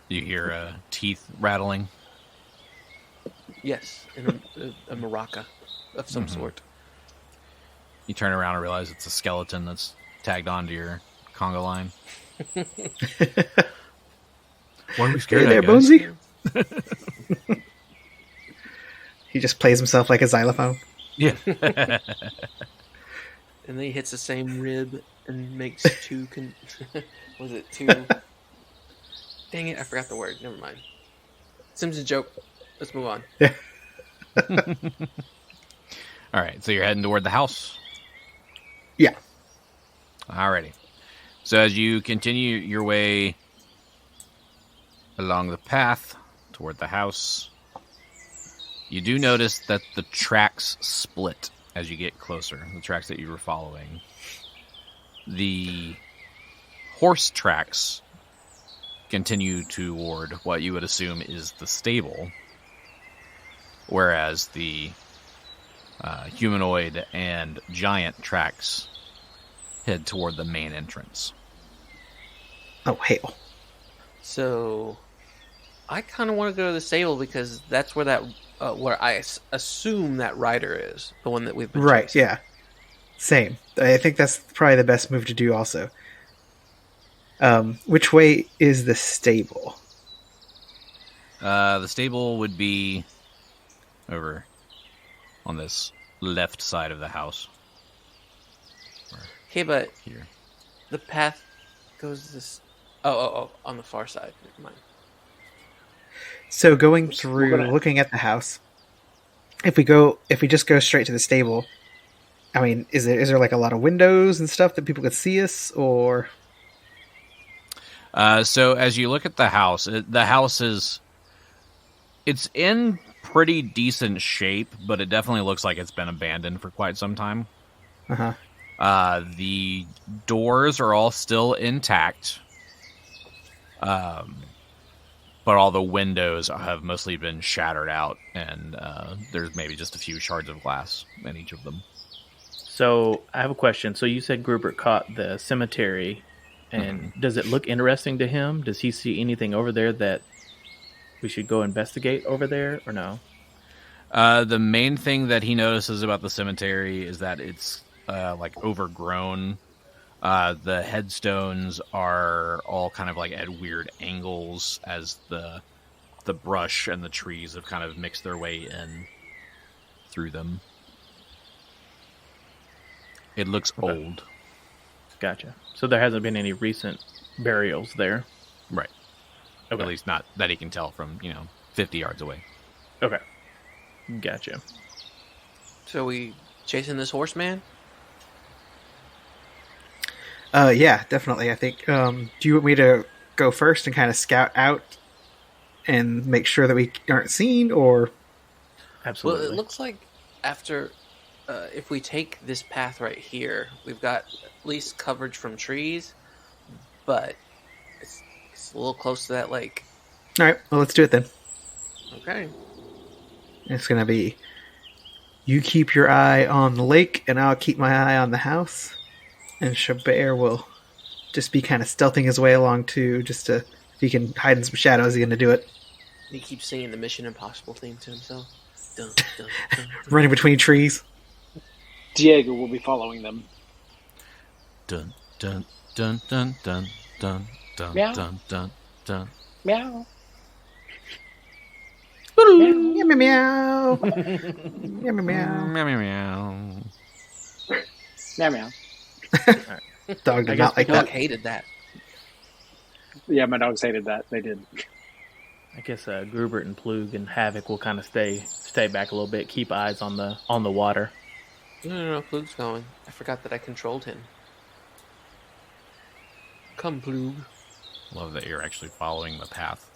You hear teeth rattling. Yes, in a maraca of some sort. You turn around and realize it's a skeleton that's tagged onto your conga line. Why are we scared? Hey there, guys? Bonesy. He just plays himself like a xylophone. Yeah. And then he hits the same rib and makes 2... was it 2? Dang it, I forgot the word. Never mind. Simpsons joke. Let's move on. Yeah. All right, so you're heading toward the house. Yeah. Alrighty. So as you continue your way along the path toward the house, you do notice that the tracks split as you get closer, the tracks that you were following. The horse tracks continue toward what you would assume is the stable, whereas the humanoid and giant tracks head toward the main entrance. Oh, hail. So, I kind of want to go to the stable because that's where where I assume that rider is, the one that we've been Right, chasing. yeah. Same. I think that's probably the best move to do also. Which way is the stable? The stable would be over on this left side of the house. Okay, but Here. the path goes this... Oh, on the far side. Never mind. So going We're through, gonna- looking at the house, if we just go straight to the stable, I mean, is there like a lot of windows and stuff that people could see us, or? So as you look at the house it's in pretty decent shape, but it definitely looks like it's been abandoned for quite some time. The doors are all still intact, but all the windows have mostly been shattered out, and there's maybe just a few shards of glass in each of them. So I have a question. So you said Grubert caught the cemetery, and does it look interesting to him? Does he see anything over there that we should go investigate over there, or no? The main thing that he notices about the cemetery is that it's like overgrown. The headstones are all kind of like at weird angles as the brush and the trees have kind of mixed their way in through them. It looks old. Gotcha. So there hasn't been any recent burials there? Right. Okay. At least not that he can tell from, 50 yards away. Okay. Gotcha. So we chasing this horseman? Yeah, definitely. I think. Do you want me to go first and kind of scout out and make sure that we aren't seen, or? Absolutely. Well, it looks like after, if we take this path right here, we've got at least coverage from trees, but it's a little close to that lake. All right. Well, let's do it then. Okay. It's gonna be. You keep your eye on the lake, and I'll keep my eye on the house. And Xo'bere will just be kind of stealthing his way along too, just to, if he can hide in some shadows, he's going to do it. He keeps singing the Mission Impossible theme to himself. Dun, dun, dun, dun. Running between trees. Diego will be following them. Dun dun dun dun dun dun dun Meow. dun dun dun. Meow. Meow, meow, meow. Meow, meow, meow. Meow meow meow. Meow meow. Dog I did guess not like Dog that. hated that. Yeah, my dogs hated that. They did. I guess Grubert and Plug and Havoc will kind of stay back a little bit, keep eyes on the water. No, Plug's going. I forgot that I controlled him. Come, Plug. Love that you're actually following the path.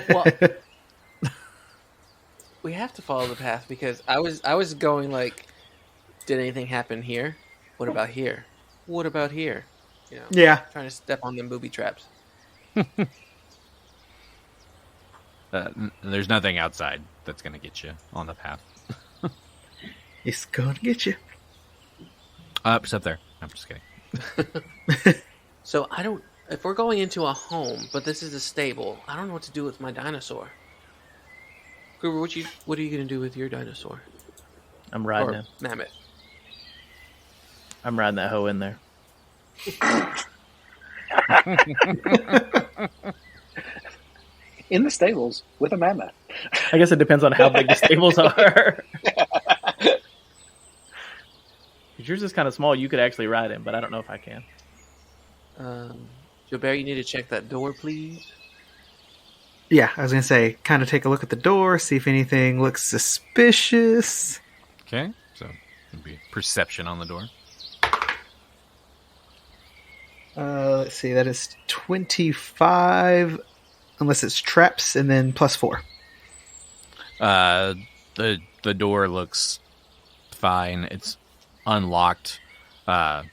Well, we have to follow the path because I was going like, did anything happen here? What about here? What about here? Yeah. Trying to step on them booby traps. There's nothing outside that's going to get you on the path. It's going to get you. Except there. I'm just kidding. So if we're going into a home, but this is a stable, I don't know what to do with my dinosaur. Gruber, what are you going to do with your dinosaur? I'm riding Or him. mammoth? I'm riding that hoe in there. In the stables with a mammoth. I guess it depends on how big the stables are. Yours is kind of small. You could actually ride him, but I don't know if I can. Xo'bere, you need to check that door, please. Yeah, I was going to say, kind of take a look at the door, see if anything looks suspicious. Okay. So it'd be perception on the door. Let's see, that is 25, unless it's traps, and then +4. The door looks fine. It's unlocked. Kind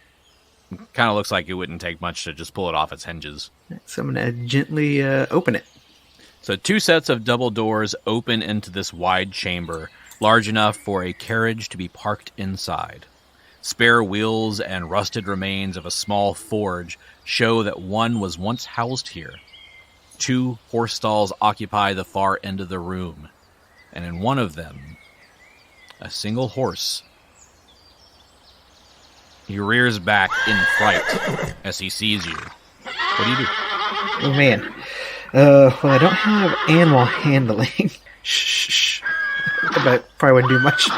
of looks like it wouldn't take much to just pull it off its hinges. So I'm going to gently open it. So 2 sets of double doors open into this wide chamber, large enough for a carriage to be parked inside. Spare wheels and rusted remains of a small forge show that one was once housed here. 2 horse stalls occupy the far end of the room, and in one of them, a single horse. He rears back in fright as he sees you. What do you do? Oh, man. Well, I don't have animal handling. Shh. But probably wouldn't do much.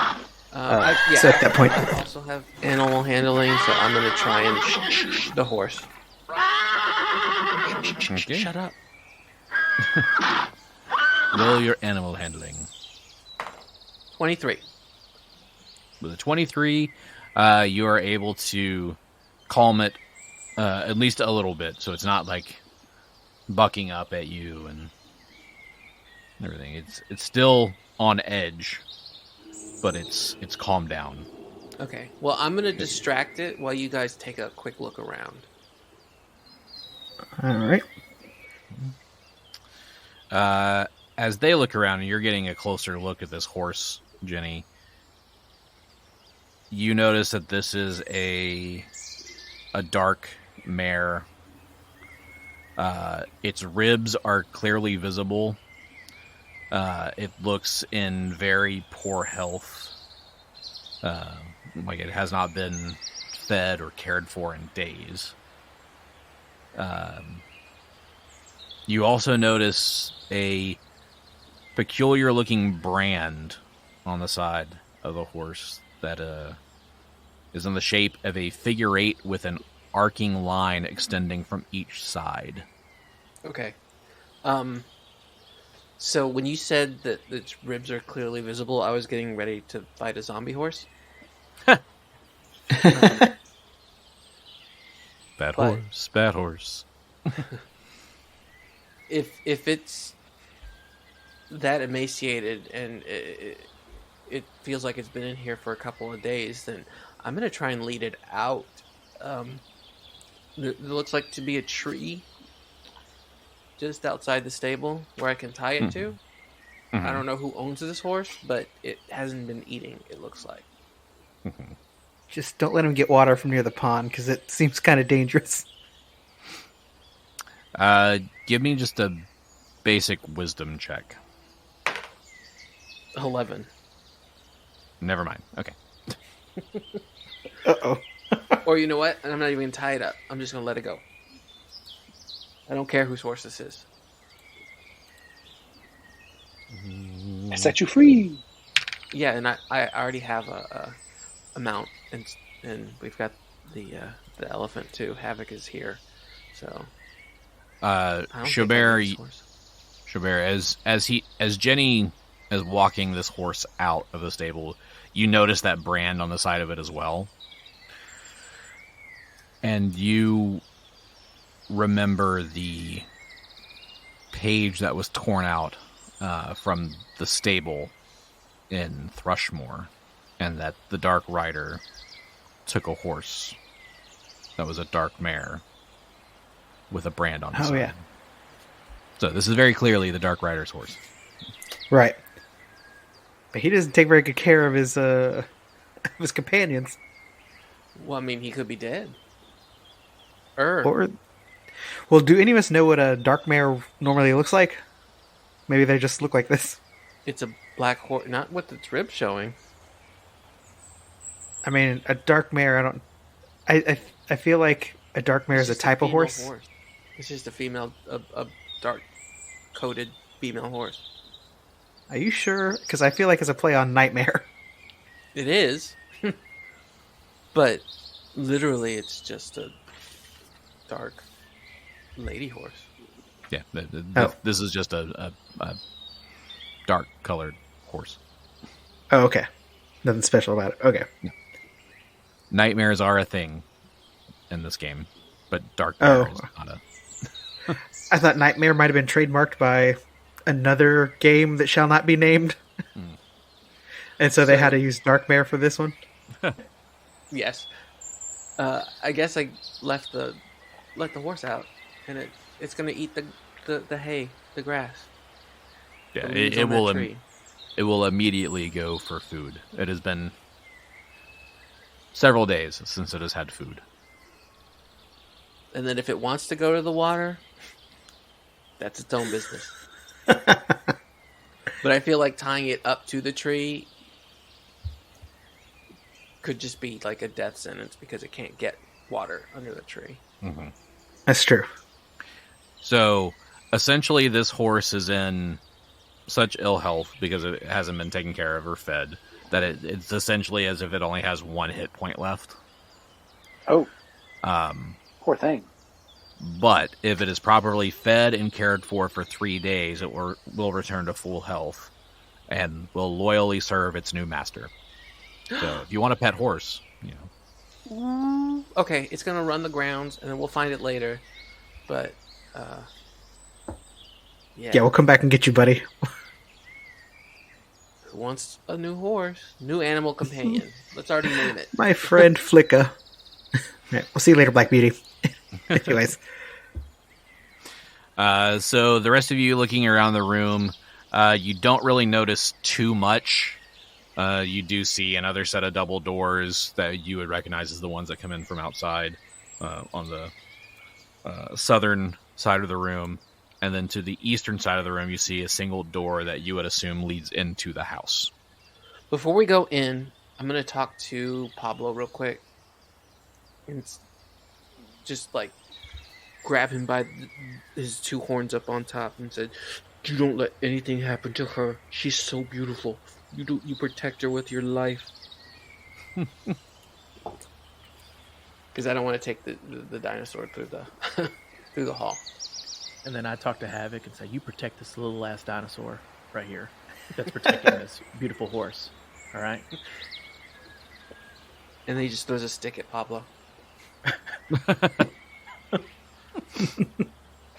So at that point... I also have animal handling, so I'm going to try and the horse. Okay. Shut up. Roll your animal handling. 23. With a 23, you are able to calm it at least a little bit, so it's not like bucking up at you and everything. It's still on edge, but it's calmed down. Okay. Well, I'm going to distract it while you guys take a quick look around. All right. As they look around and you're getting a closer look at this horse, Genny, you notice that this is a dark mare. Its ribs are clearly visible. It looks in very poor health. Like it has not been fed or cared for in days. You also notice a peculiar looking brand on the side of the horse that is in the shape of a figure 8 with an arcing line extending from each side. Okay. So when you said that its ribs are clearly visible, I was getting ready to fight a zombie horse. Bad horse. If it's that emaciated and it feels like it's been in here for a couple of days, then I'm going to try and lead it out. It looks like to be a tree just outside the stable where I can tie it to. I don't know who owns this horse, but it hasn't been eating, it looks like. Just don't let him get water from near the pond, because it seems kind of dangerous. Give me just a basic wisdom check. 11. Never mind. Okay. Uh-oh. Or you know what? I'm not even going to tie it up. I'm just going to let it go. I don't care whose horse this is. I set you free. Yeah, and I already have a mount, and we've got the elephant too. Havoc is here, so. Xo'bere, as Genny is walking this horse out of the stable, you notice that brand on the side of it as well, and you remember the page that was torn out from the stable in Thrushmore, and that the Dark Rider took a horse that was a dark mare with a brand on his side. Yeah. So this is very clearly the Dark Rider's horse. Right. But he doesn't take very good care of his companions. Well, I mean, he could be dead. Or, well, do any of us know what a dark mare normally looks like? Maybe they just look like this. It's a black horse, not with its ribs showing. I mean, a dark mare, I feel like a dark mare is a type of horse. It's just a female, a dark-coated female horse. Are you sure? Because I feel like it's a play on nightmare. It is. But literally, it's just a dark lady horse. Yeah, this is just a dark-colored horse. Oh, okay. Nothing special about it. Okay. No. Nightmares are a thing in this game, but dark mare is not a... I thought Nightmare might have been trademarked by another game that shall not be named. And so they had to use Darkmare for this one? Yes. I guess I let the horse out, and it's going to eat the hay, the grass. Yeah, it will immediately go for food. It has been several days since it has had food. And then if it wants to go to the water, that's its own business. But I feel like tying it up to the tree could just be like a death sentence because it can't get water under the tree. Mm-hmm. That's true. So essentially this horse is in such ill health because it hasn't been taken care of or fed that it's essentially as if it only has one hit point left. Oh. Poor thing. But if it is properly fed and cared for 3 days, it will return to full health and will loyally serve its new master. So if you want a pet horse, Okay, it's gonna run the grounds, and then we'll find it later. But Yeah, we'll come back and get you, buddy. Who wants a new horse? New animal companion. Let's already name it. My friend Flicka. Right, we'll see you later, Black Beauty. Anyways. So the rest of you looking around the room, you don't really notice too much. You do see another set of double doors that you would recognize as the ones that come in from outside on the southern side of the room. And then to the eastern side of the room, you see a single door that you would assume leads into the house. Before we go in, I'm going to talk to Pablo real quick. And just, grab him by his two horns up on top and said, "You don't let anything happen to her. She's so beautiful. You protect her with your life." Because I don't want to take the dinosaur through the through the hall. And then I talk to Havoc and say, "You protect this little ass dinosaur right here that's protecting this beautiful horse. All right?" And then he just throws a stick at Pablo.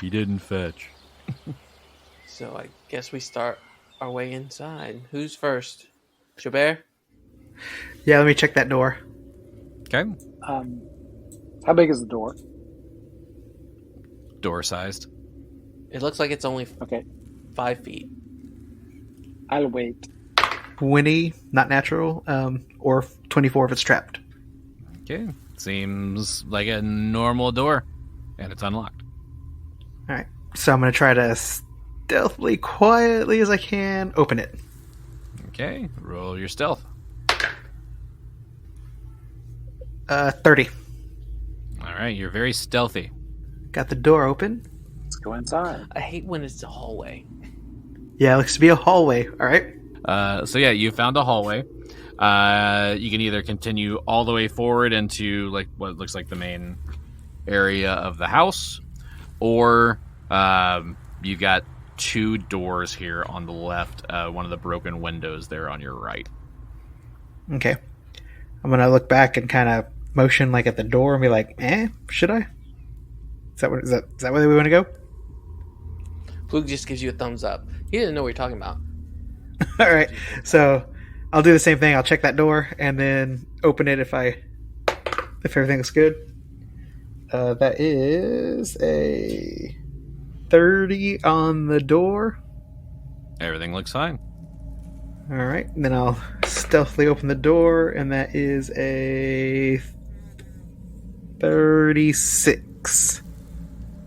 He didn't fetch. So I guess we start our way inside. Who's first? Xo'bere? Yeah, let me check that door. Okay. How big is the door? Door sized. It looks like it's only Okay, 5 feet. I'll wait. 20, not natural, or 24 if it's trapped. Okay. Seems like a normal door. And it's unlocked. All right, so I'm going to try to stealthily, quietly as I can, open it. Okay. Roll your stealth. 30. All right. You're very stealthy. Got the door open. Let's go inside. I hate when it's a hallway. Yeah, it looks to be a hallway. All right. So yeah, you found a hallway. You can either continue all the way forward into what looks like the main area of the house, or you got 2 doors here on the left. One of the broken windows there on your right. Okay. I'm going to look back and kind of motion at the door and be like, should I? Is that where we want to go? Flug just gives you a thumbs up. He didn't know what you're talking about. All right. So I'll do the same thing. I'll check that door and then open it if everything looks good. That is a 30 on the door. Everything looks fine. All right. And then I'll stealthily open the door, and that is a 36.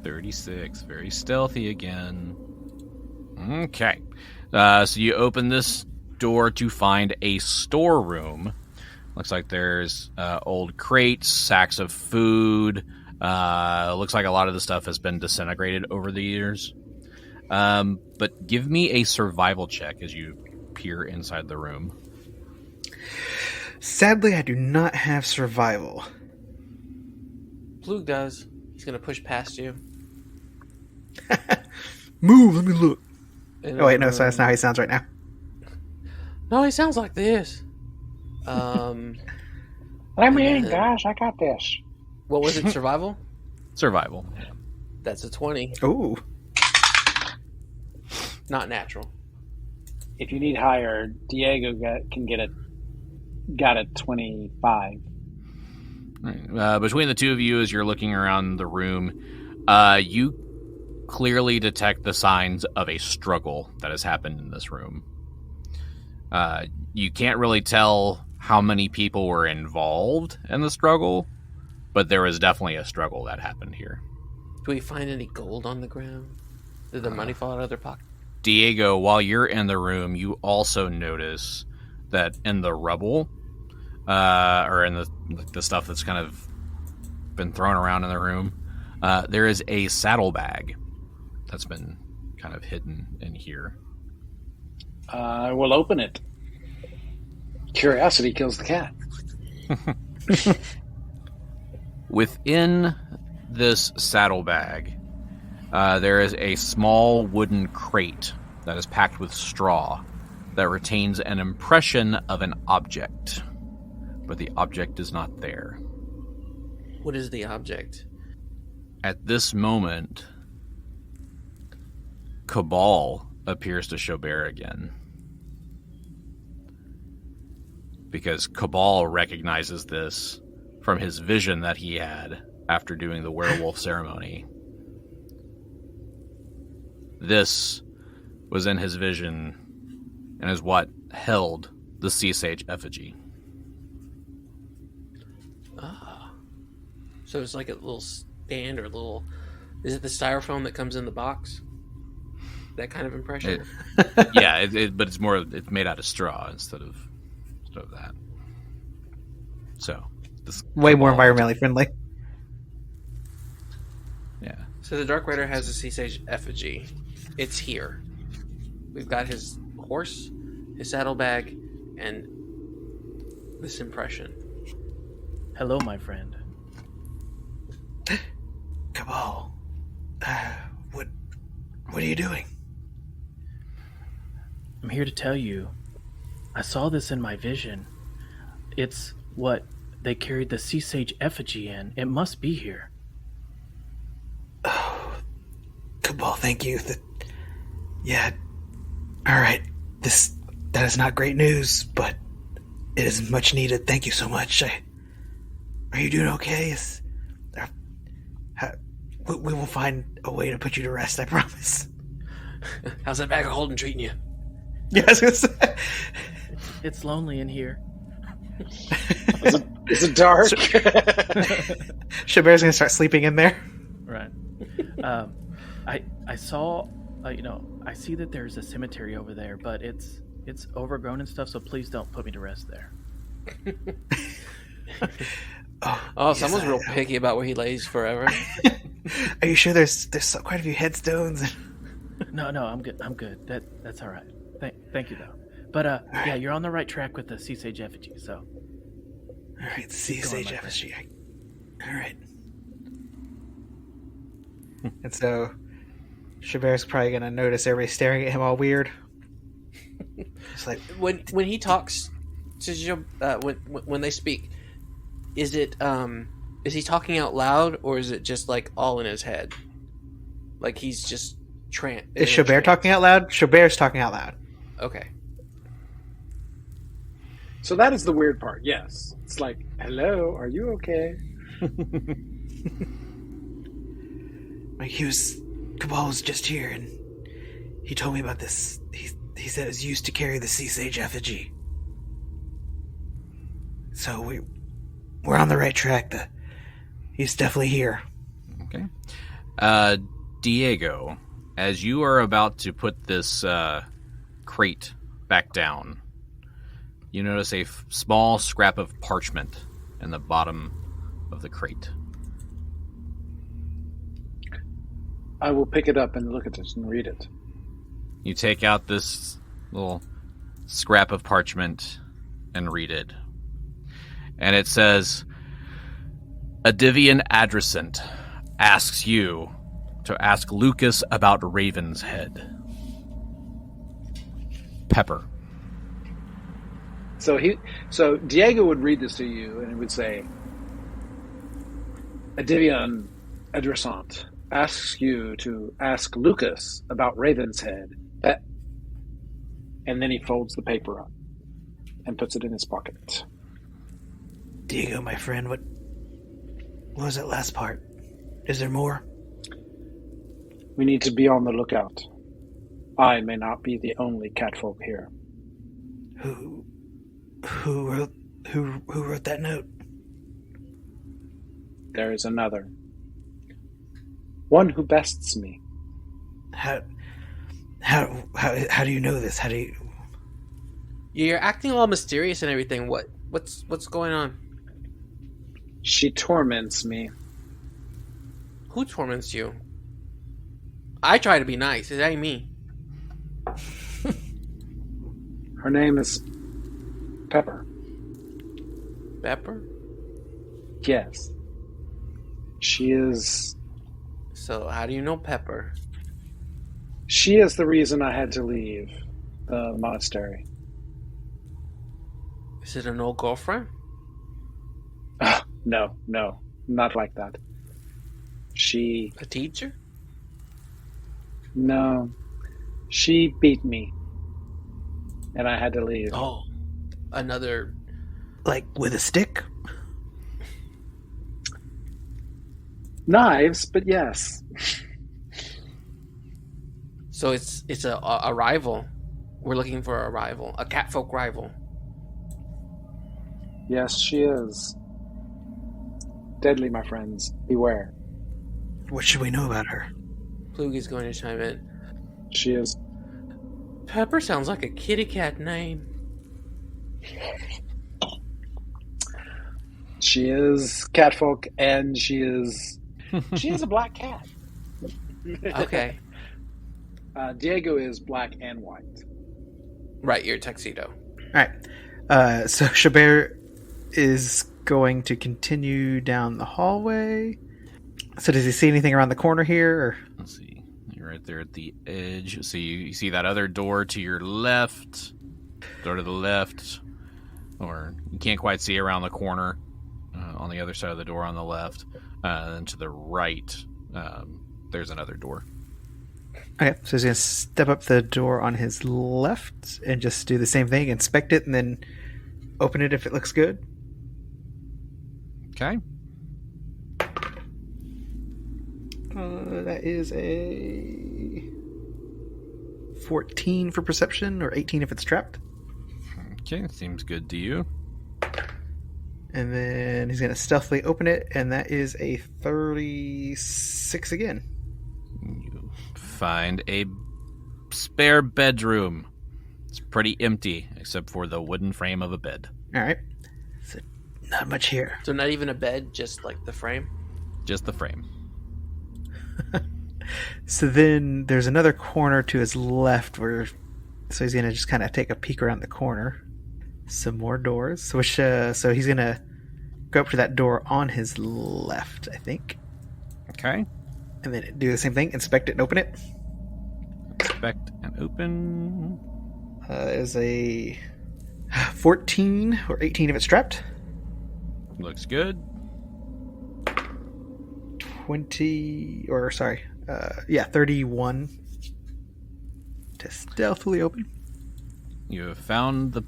36. Very stealthy again. Okay. So you open this door to find a storeroom. Looks like there's old crates, sacks of food. Looks like a lot of the stuff has been disintegrated over the years. But give me a survival check as you peer inside the room. Sadly, I do not have survival. Flug does. He's going to push past you. Move, let me look. And, Oh, wait, no, so that's not how he sounds right now. No, he sounds like this. Let me in, guys. I got this. What was it, survival? Survival. That's a 20. Ooh. Not natural. If you need higher, Diego got a 25. Right. Between the two of you, as you're looking around the room, you clearly detect the signs of a struggle that has happened in this room. You can't really tell how many people were involved in the struggle, but there was definitely a struggle that happened here. Do we find any gold on the ground? Did the money fall out of their pocket? Diego, while you're in the room, you also notice that in the rubble, or in the stuff that's kind of been thrown around in the room, there is a saddlebag that's been kind of hidden in here. We'll open it. Curiosity kills the cat. Within this saddlebag, there is a small wooden crate that is packed with straw that retains an impression of an object, but the object is not there. What is the object? At this moment, Cabal appears to Xo'bere again. Because Cabal recognizes this from his vision that he had after doing the werewolf ceremony. This was in his vision and is what held the sea sage effigy. Ah. So it's like a little stand or a little... Is it the styrofoam that comes in the box? That kind of impression? Yeah, but it's more... It's made out of straw instead of that. So... This Way more environmentally friendly. Yeah. So the Dark Rider has a sea sage effigy. It's here. We've got his horse, his saddlebag, and this impression. Hello, my friend. Cabal, what are you doing? I'm here to tell you, I saw this in my vision. It's what they carried the sea sage effigy in. It must be here. Oh, Cabal, thank you. Yeah, all right. That is not great news, but it is much needed. Thank you so much. Are you doing okay? We will find a way to put you to rest, I promise. How's that bag of holding treating you? Yeah, I was gonna say. It's lonely in here. Is it dark? Xo'bere's gonna start sleeping in there. Right. I saw, I see that there's a cemetery over there, but it's overgrown and stuff. So please don't put me to rest there. Oh, someone's real picky about where he lays forever. Are you sure there's quite a few headstones? No, I'm good. I'm good. That's all right. Thank you though. But yeah, you're on the right track with the sea sage effigy. So. All right, sea sage effigy. All right. And so, Xo'bere's probably gonna notice everybody staring at him all weird. It's like when he talks to when they speak, is he talking out loud or is it just like all in his head? Like he's just Is Xo'bere talking out loud? Xo'bere's talking out loud. Okay. So that is the weird part. Yes, it's like, hello, are you okay? Like Cabal was just here, and he told me about this. He said it was used to carry the sea sage effigy. So we're on the right track. He's definitely here. Okay. Diego, as you are about to put this crate back down, you notice a small scrap of parchment in the bottom of the crate. I will pick it up and look at it and read it. You take out this little scrap of parchment and read it. And it says, "A Divian Adressant asks you to ask Lucas about Raven's Head. Pepper." So Diego would read this to you and it would say, "A Divian Adressant asks you to ask Lucas about Raven's Head." And then he folds the paper up and puts it in his pocket. Diego, my friend, what was that last part? Is there more? We need to be on the lookout. I may not be the only catfolk here. Who wrote that note? There is another. One who bests me. How do you know this? How do you... You're acting all mysterious and everything. What's going on? She torments me. Who torments you? I try to be nice. It ain't me. Her name is Pepper. Pepper? Yes. She is... So, how do you know Pepper? She is the reason I had to leave the monastery. Is it an old girlfriend? No, not like that. She... A teacher? No. She beat me. And I had to leave. Oh, another... Like with a stick? Knives, but yes. So it's a rival. We're looking for a rival. A catfolk rival. Yes, she is. Deadly, my friends. Beware. What should we know about her? Plug is going to chime in. She is... Pepper sounds like a kitty cat name. She is catfolk, and she is a black cat. Okay. Diego is black and white. Right, your tuxedo. Alright. So Xo'bere is going to continue down the hallway. So does he see anything around the corner here? Or? Let's see. You're right there at the edge. So you see that other door to your left. Door to the left. Or you can't quite see around the corner. On the other side of the door on the left. And to the right, there's another door. Okay, so he's going to step up the door on his left and just do the same thing, inspect it, and then open it if it looks good. Okay. That is a 14 for perception, or 18 if it's trapped. Okay, seems good to you. And then he's going to stealthily open it, and that is a 36 again. You find a spare bedroom. It's pretty empty, except for the wooden frame of a bed. Alright. So not much here. So not even a bed, just like the frame? Just the frame. So then there's another corner to his left where... So he's going to just kind of take a peek around the corner. Some more doors. So he's going to go up to that door on his left, I think. Okay. And then do the same thing. Inspect it and open it. Inspect and open. Is a 14 or 18 if it's trapped. Looks good. 31 to stealthily open. You have found the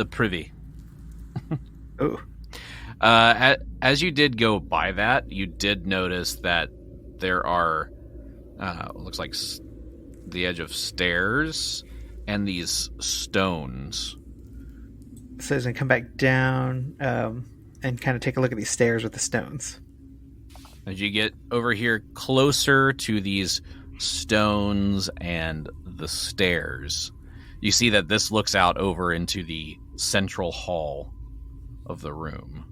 privy. Oh. As you did go by that, you did notice that there are, looks like the edge of stairs and these stones. So he's going to come back down and kind of take a look at these stairs with the stones. As you get over here closer to these stones and the stairs, you see that this looks out over into the central hall of the room.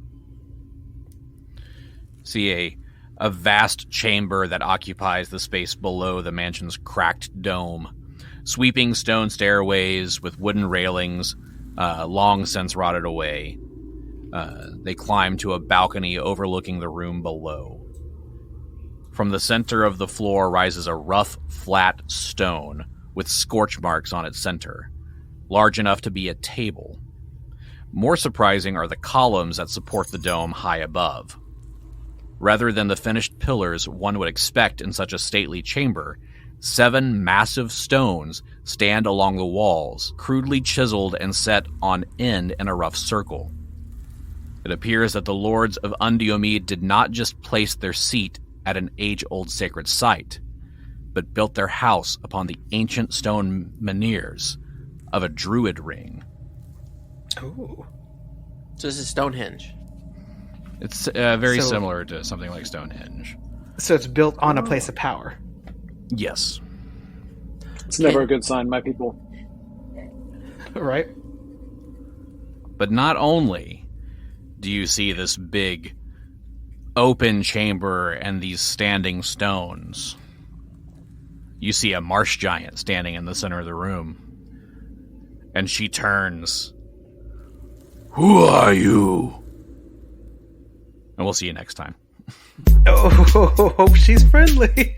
See a vast chamber that occupies the space below the mansion's cracked dome. Sweeping stone stairways with wooden railings, long since rotted away. They climb to a balcony overlooking the room below. From the center of the floor rises a rough, flat stone with scorch marks on its center, large enough to be a table. More surprising are the columns that support the dome high above. Rather than the finished pillars one would expect in such a stately chamber, 7 massive stones stand along the walls, crudely chiseled and set on end in a rough circle. It appears that the lords of Undiomede did not just place their seat at an age-old sacred site, but built their house upon the ancient stone menhirs of a druid ring. Oh. So this is Stonehenge. It's very similar to something like Stonehenge. So it's built on a place of power. Yes. It's never a good sign, my people. Right. But not only do you see this big open chamber and these standing stones, you see a marsh giant standing in the center of the room. And she turns. "Who are you?" And we'll see you next time. Oh, hope she's friendly.